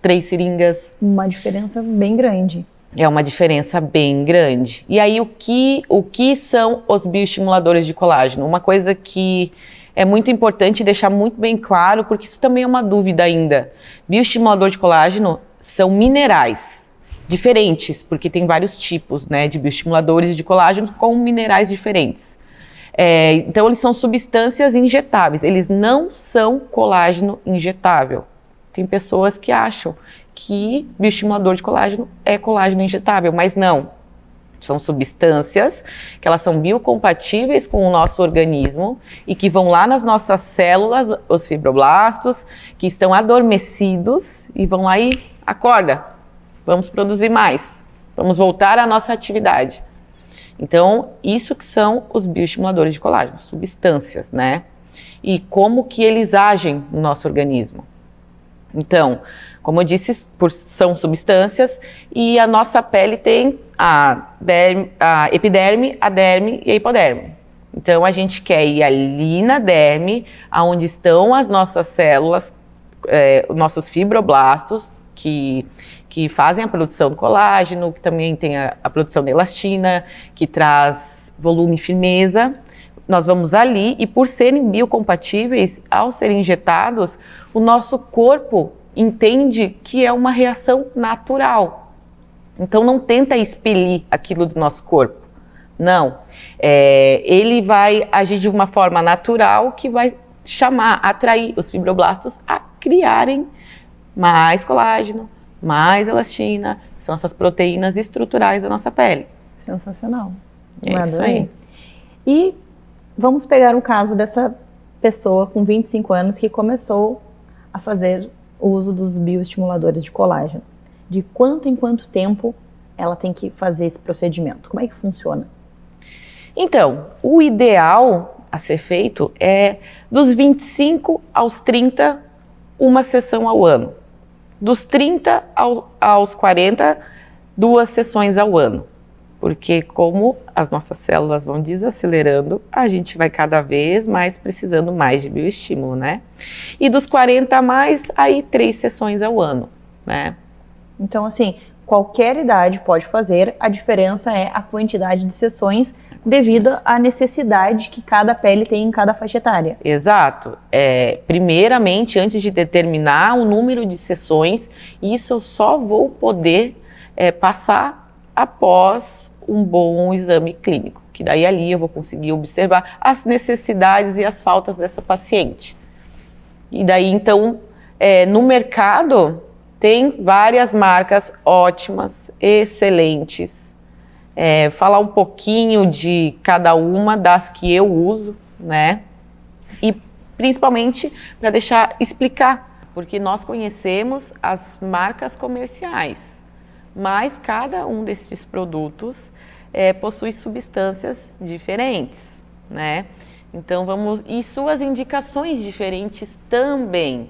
3 seringas. Uma diferença bem grande. É uma diferença bem grande. E aí o que são os bioestimuladores de colágeno? Uma coisa que é muito importante deixar muito bem claro, porque isso também é uma dúvida ainda. Bioestimulador de colágeno são minerais diferentes, porque tem vários tipos, né, de bioestimuladores de colágeno com minerais diferentes. Então eles são substâncias injetáveis, eles não são colágeno injetável. Tem pessoas que acham que bioestimulador de colágeno é colágeno injetável, mas não. São substâncias que elas são biocompatíveis com o nosso organismo e que vão lá nas nossas células, os fibroblastos, que estão adormecidos e vão lá e acorda. Vamos produzir mais, vamos voltar à nossa atividade. Então, isso que são os bioestimuladores de colágeno, substâncias, né? E como que eles agem no nosso organismo. Então, como eu disse, são substâncias e a nossa pele tem a epiderme, a derme e a hipoderme. Então, a gente quer ir ali na derme, onde estão as nossas células, nossos fibroblastos, que fazem a produção do colágeno, que também tem a produção da elastina, que traz volume e firmeza. Nós vamos ali e por serem biocompatíveis, ao serem injetados, o nosso corpo entende que é uma reação natural. Então não tenta expelir aquilo do nosso corpo. Não. Ele vai agir de uma forma natural que vai atrair os fibroblastos a criarem mais colágeno, mais elastina, são essas proteínas estruturais da nossa pele. Sensacional. É isso aí. E vamos pegar um caso dessa pessoa com 25 anos que começou a fazer o uso dos bioestimuladores de colágeno. De quanto em quanto tempo ela tem que fazer esse procedimento? Como é que funciona? Então, o ideal a ser feito é dos 25 aos 30, uma sessão ao ano. Dos 30 aos 40, 2 sessões ao ano. Porque como as nossas células vão desacelerando, a gente vai cada vez mais precisando mais de bioestímulo, né? E dos 40 a mais, aí 3 sessões ao ano, né? Então, assim, qualquer idade pode fazer, a diferença é a quantidade de sessões devido à necessidade que cada pele tem em cada faixa etária. Exato. Primeiramente, antes de determinar o número de sessões, isso eu só vou poder passar após um bom exame clínico, que daí ali eu vou conseguir observar as necessidades e as faltas dessa paciente. E daí, então, no mercado, tem várias marcas ótimas, excelentes. Falar um pouquinho de cada uma das que eu uso, né? E principalmente para explicar, porque nós conhecemos as marcas comerciais, mas cada um desses produtos possui substâncias diferentes, né? Então e suas indicações diferentes também,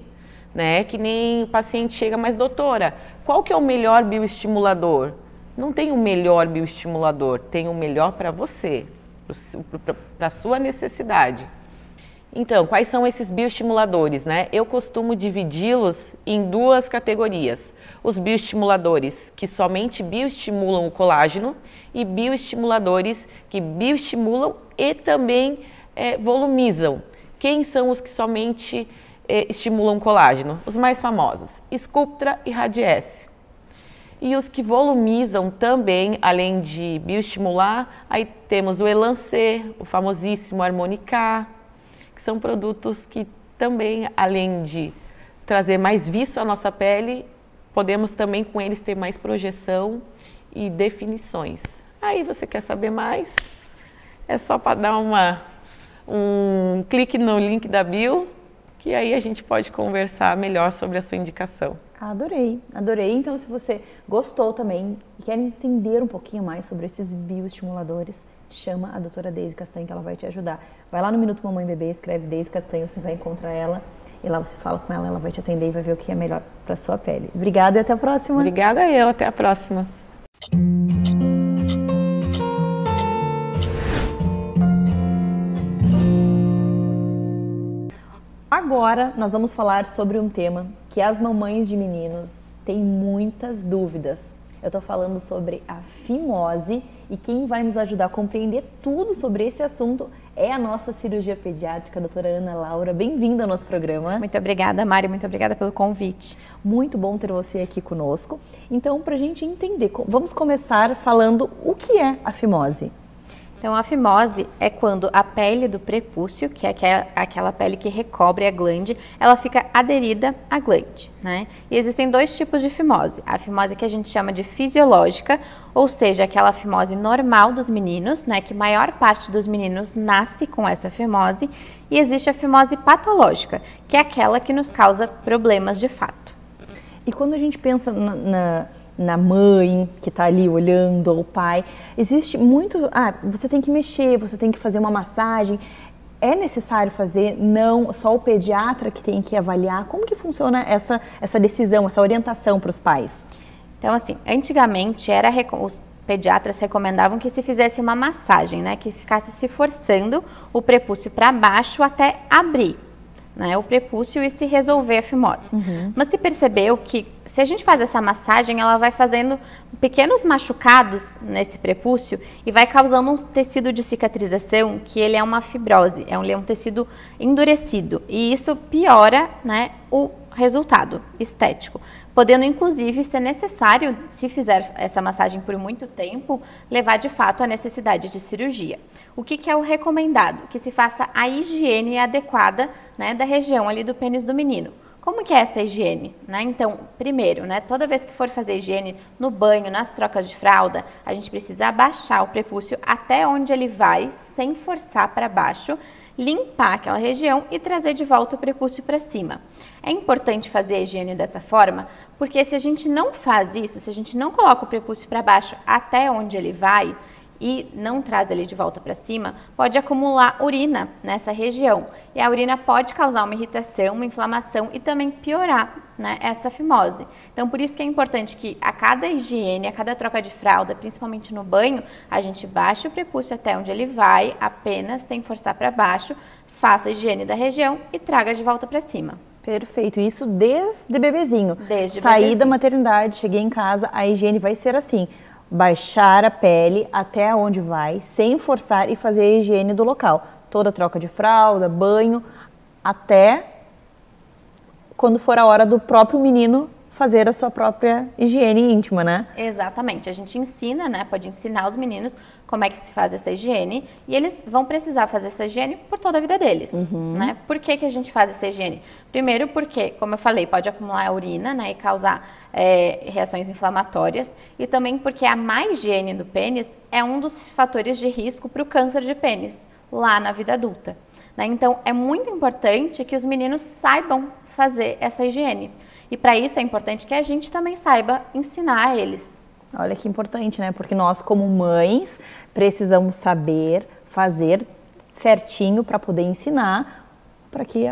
né? Que nem o paciente chega, mas doutora, qual que é o melhor bioestimulador? Não tem o melhor bioestimulador, tem o melhor para você, para a sua necessidade. Então, quais são esses bioestimuladores, né? Eu costumo dividi-los em duas categorias. Os bioestimuladores que somente bioestimulam o colágeno e bioestimuladores que bioestimulam e também volumizam. Quem são os que somente estimulam colágeno? Os mais famosos, Sculptra e Radiesse. E os que volumizam também, além de bioestimular, aí temos o Elancê, o famosíssimo Harmonica, que são produtos que também, além de trazer mais viço à nossa pele, podemos também com eles ter mais projeção e definições. Aí você quer saber mais? É só para dar um clique no link da bio, que aí a gente pode conversar melhor sobre a sua indicação. Adorei, adorei. Então, se você gostou também e quer entender um pouquinho mais sobre esses bioestimuladores, chama a doutora Deise Castanho, que ela vai te ajudar. Vai lá no Minuto Mamãe Bebê, escreve Deise Castanho, você vai encontrar ela e lá você fala com ela, ela vai te atender e vai ver o que é melhor para sua pele. Obrigada e até a próxima. Obrigada até a próxima. Agora nós vamos falar sobre um tema que as mamães de meninos têm muitas dúvidas. Eu estou falando sobre a fimose e quem vai nos ajudar a compreender tudo sobre esse assunto é a nossa cirurgia pediátrica, a doutora Ana Laura. Bem-vinda ao nosso programa. Muito obrigada, Mari, muito obrigada pelo convite. Muito bom ter você aqui conosco. Então, para a gente entender, vamos começar falando o que é a fimose. Então, a fimose é quando a pele do prepúcio, que é aquela pele que recobre a glande, ela fica aderida à glande, né? E existem dois tipos de fimose. A fimose que a gente chama de fisiológica, ou seja, aquela fimose normal dos meninos, né? Que a maior parte dos meninos nasce com essa fimose. E existe a fimose patológica, que é aquela que nos causa problemas de fato. E quando a gente pensa na mãe que está ali olhando, ou o pai, existe muito, você tem que mexer, você tem que fazer uma massagem, é necessário fazer, não só o pediatra que tem que avaliar, como que funciona essa decisão, essa orientação para os pais? Então assim, antigamente os pediatras recomendavam que se fizesse uma massagem, né, que ficasse se forçando o prepúcio para baixo até abrir, né, o prepúcio e se resolver a fimose. Mas se percebeu que se a gente faz essa massagem, ela vai fazendo pequenos machucados nesse prepúcio e vai causando um tecido de cicatrização que ele é uma fibrose, ele é um tecido endurecido e isso piora, né, o resultado estético, podendo inclusive ser necessário, se fizer essa massagem por muito tempo, levar de fato à necessidade de cirurgia. O que é o recomendado? Que se faça a higiene adequada, né, da região ali do pênis do menino. Como que é essa higiene? Né? Então, primeiro, né, toda vez que for fazer higiene no banho, nas trocas de fralda, a gente precisa abaixar o prepúcio até onde ele vai, sem forçar para baixo, limpar aquela região e trazer de volta o prepúcio para cima. É importante fazer a higiene dessa forma, porque se a gente não faz isso, se a gente não coloca o prepúcio para baixo até onde ele vai e não traz ele de volta para cima, pode acumular urina nessa região. E a urina pode causar uma irritação, uma inflamação e também piorar, né, essa fimose. Então, por isso que é importante que a cada higiene, a cada troca de fralda, principalmente no banho, a gente baixe o prepúcio até onde ele vai, apenas sem forçar para baixo, faça a higiene da região e traga de volta para cima. Perfeito, isso desde bebezinho. Desde Saí bebezinho. da maternidade, cheguei em casa, a higiene vai ser assim, baixar a pele até onde vai, sem forçar e fazer a higiene do local. Toda troca de fralda, banho, até quando for a hora do próprio menino fazer a sua própria higiene íntima, né? Exatamente, a gente ensina, né, pode ensinar os meninos como é que se faz essa higiene e eles vão precisar fazer essa higiene por toda a vida deles, né? Por que a gente faz essa higiene? Primeiro porque, como eu falei, pode acumular urina, né, e causar reações inflamatórias e também porque a má higiene do pênis é um dos fatores de risco para o câncer de pênis lá na vida adulta, né? Então, é muito importante que os meninos saibam fazer essa higiene. E para isso é importante que a gente também saiba ensinar a eles. Olha que importante, né? Porque nós, como mães, precisamos saber fazer certinho para poder ensinar, para que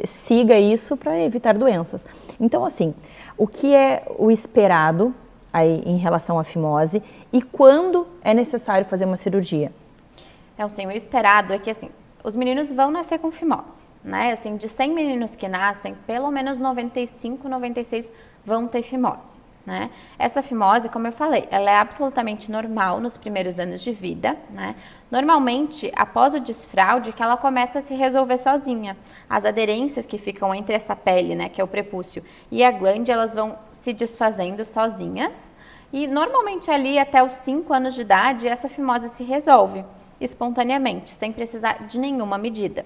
siga isso para evitar doenças. Então, assim, o que é o esperado aí em relação à fimose e quando é necessário fazer uma cirurgia? Então, sim, o esperado é que, assim, os meninos vão nascer com fimose, né? Assim, de 100 meninos que nascem, pelo menos 95, 96 vão ter fimose, né? Essa fimose, como eu falei, ela é absolutamente normal nos primeiros anos de vida, né? Normalmente, após o desfraude, que ela começa a se resolver sozinha. As aderências que ficam entre essa pele, né, que é o prepúcio, e a glande, elas vão se desfazendo sozinhas. E normalmente ali até os 5 anos de idade, essa fimose se resolve espontaneamente, sem precisar de nenhuma medida.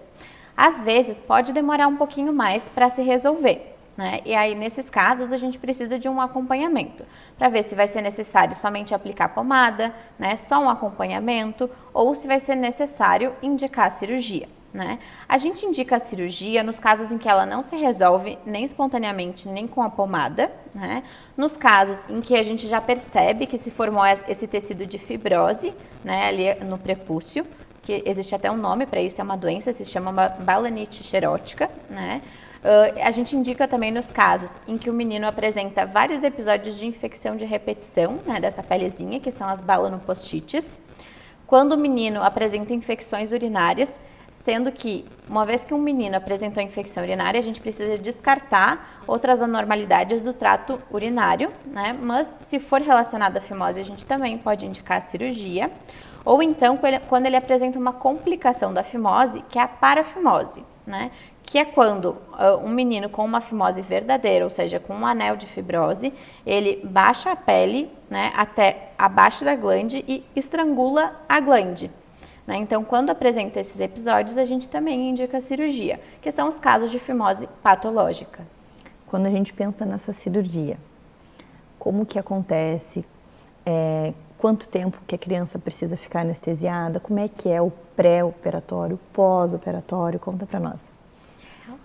Às vezes pode demorar um pouquinho mais para se resolver, né? E aí nesses casos a gente precisa de um acompanhamento, para ver se vai ser necessário somente aplicar pomada, né? Só um acompanhamento, ou se vai ser necessário indicar cirurgia, né? A gente indica a cirurgia nos casos em que ela não se resolve nem espontaneamente, nem com a pomada, né? Nos casos em que a gente já percebe que se formou esse tecido de fibrose, né, ali no prepúcio, que existe até um nome para isso, é uma doença, se chama balanite xerótica, né? A gente indica também nos casos em que o menino apresenta vários episódios de infecção de repetição, né, dessa pelezinha, que são as balanopostites. Quando o menino apresenta infecções urinárias, sendo que, uma vez que um menino apresentou infecção urinária, a gente precisa descartar outras anormalidades do trato urinário, né? Mas se for relacionado à fimose, a gente também pode indicar a cirurgia. Ou então, quando ele apresenta uma complicação da fimose, que é a parafimose, né? Que é quando um menino com uma fimose verdadeira, ou seja, com um anel de fibrose, ele baixa a pele, né, até abaixo da glande e estrangula a glande. Né? Então, quando apresenta esses episódios, a gente também indica a cirurgia, que são os casos de fimose patológica. Quando a gente pensa nessa cirurgia, como que acontece? Quanto tempo que a criança precisa ficar anestesiada? Como é que é o pré-operatório, pós-operatório? Conta para nós.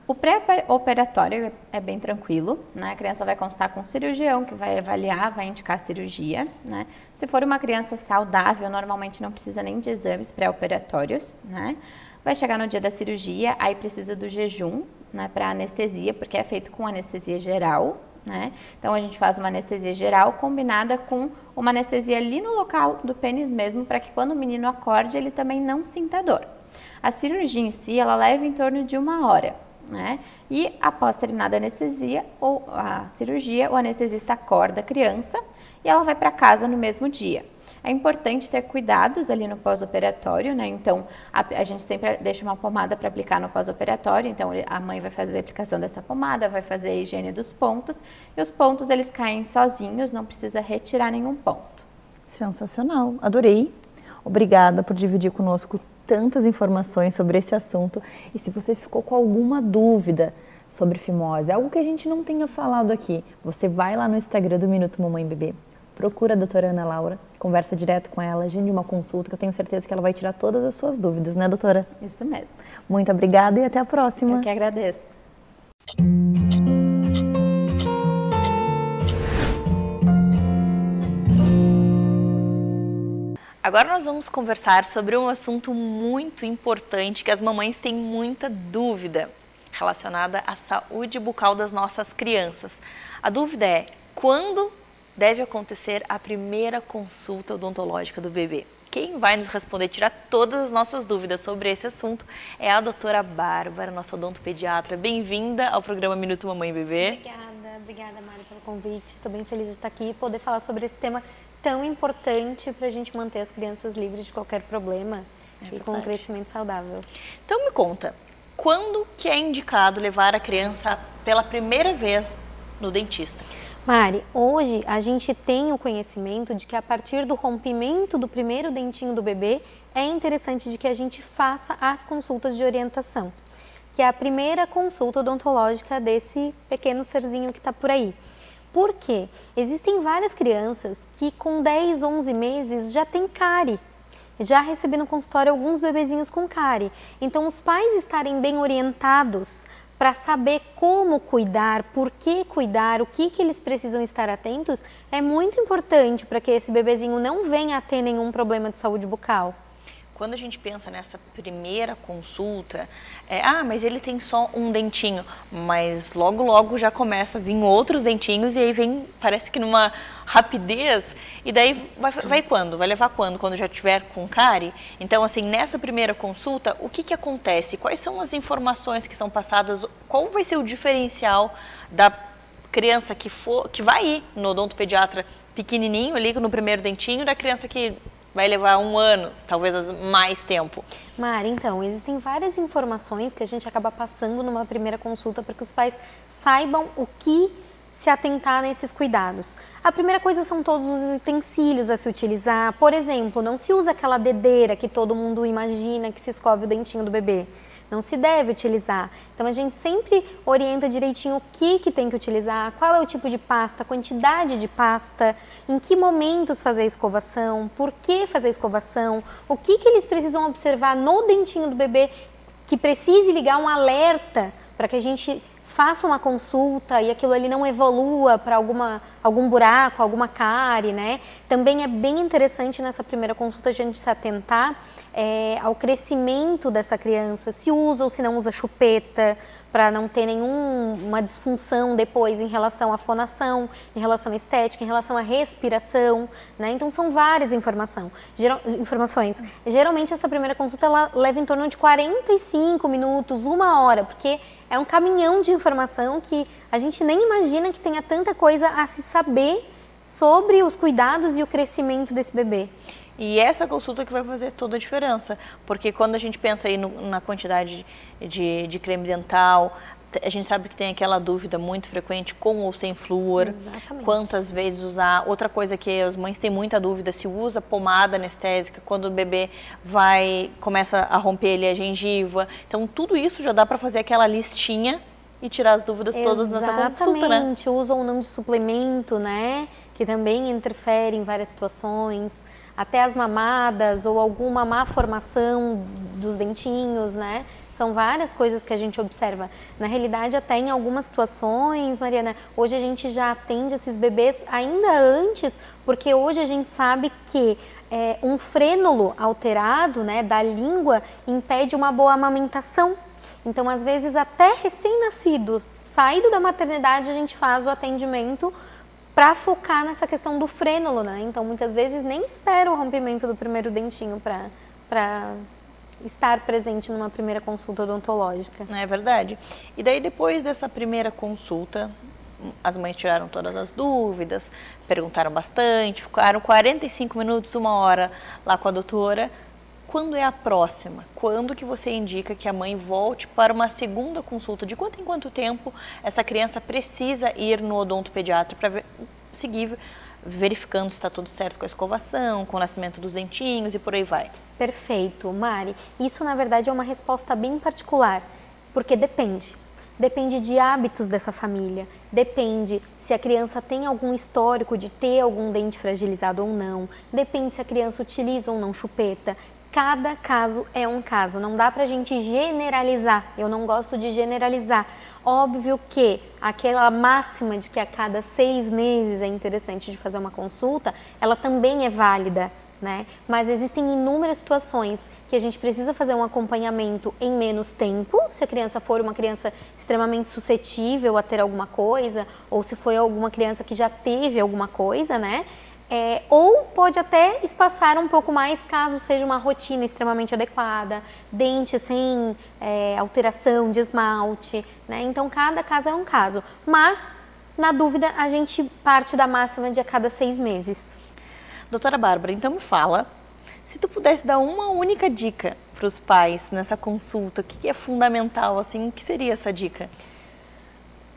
O pré-operatório é bem tranquilo, né? A criança vai constar com um cirurgião que vai avaliar, vai indicar a cirurgia, né? Se for uma criança saudável, normalmente não precisa nem de exames pré-operatórios, né? Vai chegar no dia da cirurgia, aí precisa do jejum, né, para anestesia, porque é feito com anestesia geral, né? Então a gente faz uma anestesia geral combinada com uma anestesia ali no local do pênis mesmo, para que quando o menino acorde, ele também não sinta dor. A cirurgia em si, ela leva em torno de 1 hora. Né? E após terminada a anestesia ou a cirurgia, o anestesista acorda a criança e ela vai para casa no mesmo dia. É importante ter cuidados ali no pós-operatório, né? Então a gente sempre deixa uma pomada para aplicar no pós-operatório, então a mãe vai fazer a aplicação dessa pomada, vai fazer a higiene dos pontos e os pontos eles caem sozinhos, não precisa retirar nenhum ponto. Sensacional, adorei. Obrigada por dividir conosco tantas informações sobre esse assunto. E se você ficou com alguma dúvida sobre fimose, algo que a gente não tenha falado aqui, você vai lá no Instagram do Minuto Mamãe Bebê, procura a doutora Ana Laura, conversa direto com ela, agende uma consulta, que eu tenho certeza que ela vai tirar todas as suas dúvidas, né, doutora? Isso mesmo. Muito obrigada e até a próxima. Eu que agradeço. Agora nós vamos conversar sobre um assunto muito importante que as mamães têm muita dúvida relacionada à saúde bucal das nossas crianças. A dúvida é: quando deve acontecer a primeira consulta odontológica do bebê? Quem vai nos responder, tirar todas as nossas dúvidas sobre esse assunto é a doutora Bárbara, nossa odontopediatra. Bem-vinda ao programa Minuto Mamãe Bebê. Obrigada, Mari, pelo convite. Estou bem feliz de estar aqui e poder falar sobre esse tema tão importante para a gente manter as crianças livres de qualquer problema e com um crescimento saudável. Então me conta, quando que é indicado levar a criança pela primeira vez no dentista? Mari, hoje a gente tem o conhecimento de que a partir do rompimento do primeiro dentinho do bebê, é interessante de que a gente faça as consultas de orientação, que é a primeira consulta odontológica desse pequeno serzinho que está por aí. Por quê? Existem várias crianças que com 10, 11 meses já tem cárie. Já recebi no consultório alguns bebezinhos com cárie. Então, os pais estarem bem orientados para saber como cuidar, por que cuidar, o que eles precisam estar atentos, é muito importante para que esse bebezinho não venha a ter nenhum problema de saúde bucal. quando a gente pensa nessa primeira consulta, mas ele tem só um dentinho, mas logo já começa a vir outros dentinhos e aí vem, parece que numa rapidez, e daí vai quando? Vai levar quando? Quando já tiver com cárie? Então, assim, nessa primeira consulta, o que acontece? Quais são as informações que são passadas? Qual vai ser o diferencial da criança que vai ir no odontopediatra pequenininho ali no primeiro dentinho, da criança que vai levar 1 ano, talvez mais tempo? Mari, então, existem várias informações que a gente acaba passando numa primeira consulta para que os pais saibam o que se atentar nesses cuidados. A primeira coisa são todos os utensílios a se utilizar. Por exemplo, não se usa aquela dedeira que todo mundo imagina que se escove o dentinho do bebê. Não se deve utilizar. Então, a gente sempre orienta direitinho o que tem que utilizar, qual é o tipo de pasta, a quantidade de pasta, em que momentos fazer a escovação, por que fazer a escovação, o que eles precisam observar no dentinho do bebê, que precise ligar um alerta para que a gente faça uma consulta e aquilo ali não evolua para algum buraco, alguma cárie, né? Também é bem interessante nessa primeira consulta a gente se atentar ao crescimento dessa criança, se usa ou se não usa chupeta, para não ter nenhuma disfunção depois em relação à fonação, em relação à estética, em relação à respiração, né? Então são várias informações. Geralmente essa primeira consulta ela leva em torno de 45 minutos, 1 hora, porque é um caminhão de informação que a gente nem imagina que tenha tanta coisa a se saber sobre os cuidados e o crescimento desse bebê. E essa consulta que vai fazer toda a diferença, porque quando a gente pensa aí na quantidade de creme dental, a gente sabe que tem aquela dúvida muito frequente, com ou sem flúor. Exatamente. Quantas vezes usar. Outra coisa que as mães têm muita dúvida, se usa pomada anestésica, quando o bebê começa a romper ali a gengiva. Então, tudo isso já dá para fazer aquela listinha e tirar as dúvidas todas nessa consulta, né? Exatamente, uso ou não de suplemento, né? Que também interfere em várias situações. Até as mamadas ou alguma má formação dos dentinhos, né? São várias coisas que a gente observa. Na realidade, até em algumas situações, Mariana, hoje a gente já atende esses bebês ainda antes, porque hoje a gente sabe que um frênulo alterado, né, da língua impede uma boa amamentação. Então, às vezes, até recém-nascido, saído da maternidade, a gente faz o atendimento para focar nessa questão do frênulo, né? Então, muitas vezes nem espera o rompimento do primeiro dentinho para estar presente numa primeira consulta odontológica. É verdade. E daí, depois dessa primeira consulta, as mães tiraram todas as dúvidas, perguntaram bastante, ficaram 45 minutos, 1 hora lá com a doutora. Quando é a próxima? Quando que você indica que a mãe volte para uma segunda consulta? De quanto em quanto tempo essa criança precisa ir no odontopediatra para seguir verificando se está tudo certo com a escovação, com o nascimento dos dentinhos e por aí vai? Perfeito, Mari. Isso, na verdade, é uma resposta bem particular, porque depende. Depende de hábitos dessa família, depende se a criança tem algum histórico de ter algum dente fragilizado ou não, depende se a criança utiliza ou não chupeta. Cada caso é um caso, não dá pra gente generalizar, eu não gosto de generalizar. Óbvio que aquela máxima de que a cada 6 meses é interessante de fazer uma consulta, ela também é válida, né? Mas existem inúmeras situações que a gente precisa fazer um acompanhamento em menos tempo, se a criança for uma criança extremamente suscetível a ter alguma coisa, ou se foi alguma criança que já teve alguma coisa, né? Ou pode até espaçar um pouco mais caso seja uma rotina extremamente adequada, dente sem alteração de esmalte, né? Então, cada caso é um caso. Mas, na dúvida, a gente parte da máxima de a cada 6 meses. Doutora Bárbara, então me fala, se tu pudesse dar uma única dica para os pais nessa consulta, o que é fundamental, assim, o que seria essa dica?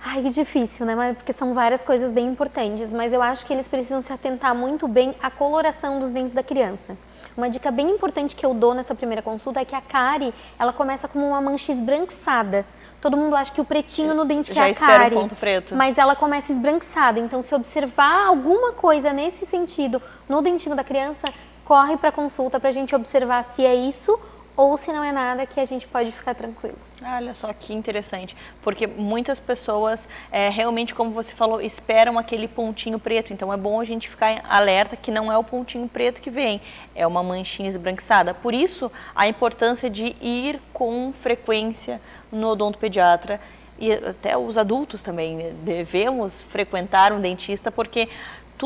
Ai, que difícil, né? Porque são várias coisas bem importantes, mas eu acho que eles precisam se atentar muito bem à coloração dos dentes da criança. Uma dica bem importante que eu dou nessa primeira consulta é que a cárie, ela começa como uma mancha esbranquiçada. Todo mundo acha que o pretinho no dente que é a cárie, ponto preto. Mas ela começa esbranquiçada. Então, se observar alguma coisa nesse sentido no dentinho da criança, corre para a consulta para a gente observar se é isso ou se não é nada, que a gente pode ficar tranquilo. Olha só que interessante, porque muitas pessoas, realmente, como você falou, esperam aquele pontinho preto, então é bom a gente ficar alerta que não é o pontinho preto que vem, é uma manchinha esbranquiçada. Por isso, a importância de ir com frequência no odontopediatra, e até os adultos também devemos frequentar um dentista, porque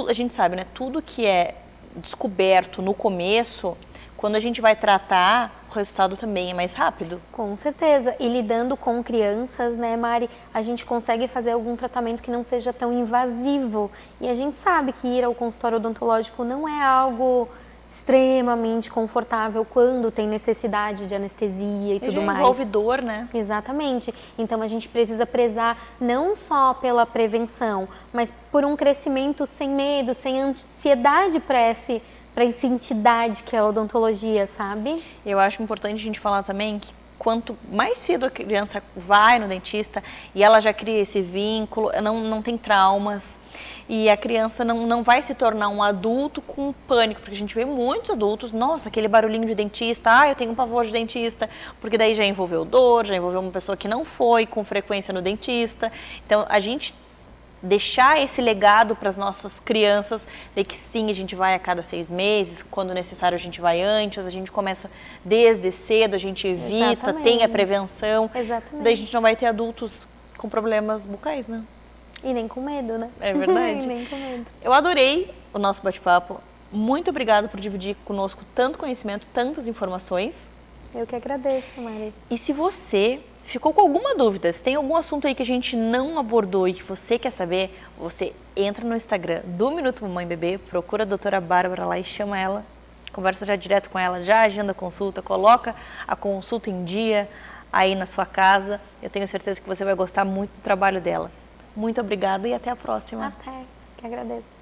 a gente sabe, né, tudo que é descoberto no começo, quando a gente vai tratar, o resultado também é mais rápido. Com certeza. E lidando com crianças, né, Mari, a gente consegue fazer algum tratamento que não seja tão invasivo. E a gente sabe que ir ao consultório odontológico não é algo extremamente confortável quando tem necessidade de anestesia e tudo mais. Envolve dor, né? Exatamente. Então a gente precisa prezar não só pela prevenção, mas por um crescimento sem medo, sem ansiedade para essa entidade que é a odontologia, sabe? Eu acho importante a gente falar também que quanto mais cedo a criança vai no dentista e ela já cria esse vínculo, não tem traumas, e a criança não vai se tornar um adulto com pânico, porque a gente vê muitos adultos, nossa, aquele barulhinho de dentista, eu tenho um pavor de dentista, porque daí já envolveu dor, já envolveu uma pessoa que não foi com frequência no dentista. Então a gente deixar esse legado para as nossas crianças, de que sim, a gente vai a cada 6 meses, quando necessário a gente vai antes, a gente começa desde cedo, a gente evita, Exatamente. tem a prevenção. Exatamente. Daí a gente não vai ter adultos com problemas bucais, né? E nem com medo, né? É verdade. E nem com medo. Eu adorei o nosso bate-papo. Muito obrigada por dividir conosco tanto conhecimento, tantas informações. Eu que agradeço, Mari. E se você ficou com alguma dúvida, se tem algum assunto aí que a gente não abordou e que você quer saber, você entra no Instagram do Minuto Mamãe Bebê, procura a doutora Bárbara lá e chama ela, conversa já direto com ela, já agenda a consulta, coloca a consulta em dia aí na sua casa. Eu tenho certeza que você vai gostar muito do trabalho dela. Muito obrigada e até a próxima. Até, que agradeço.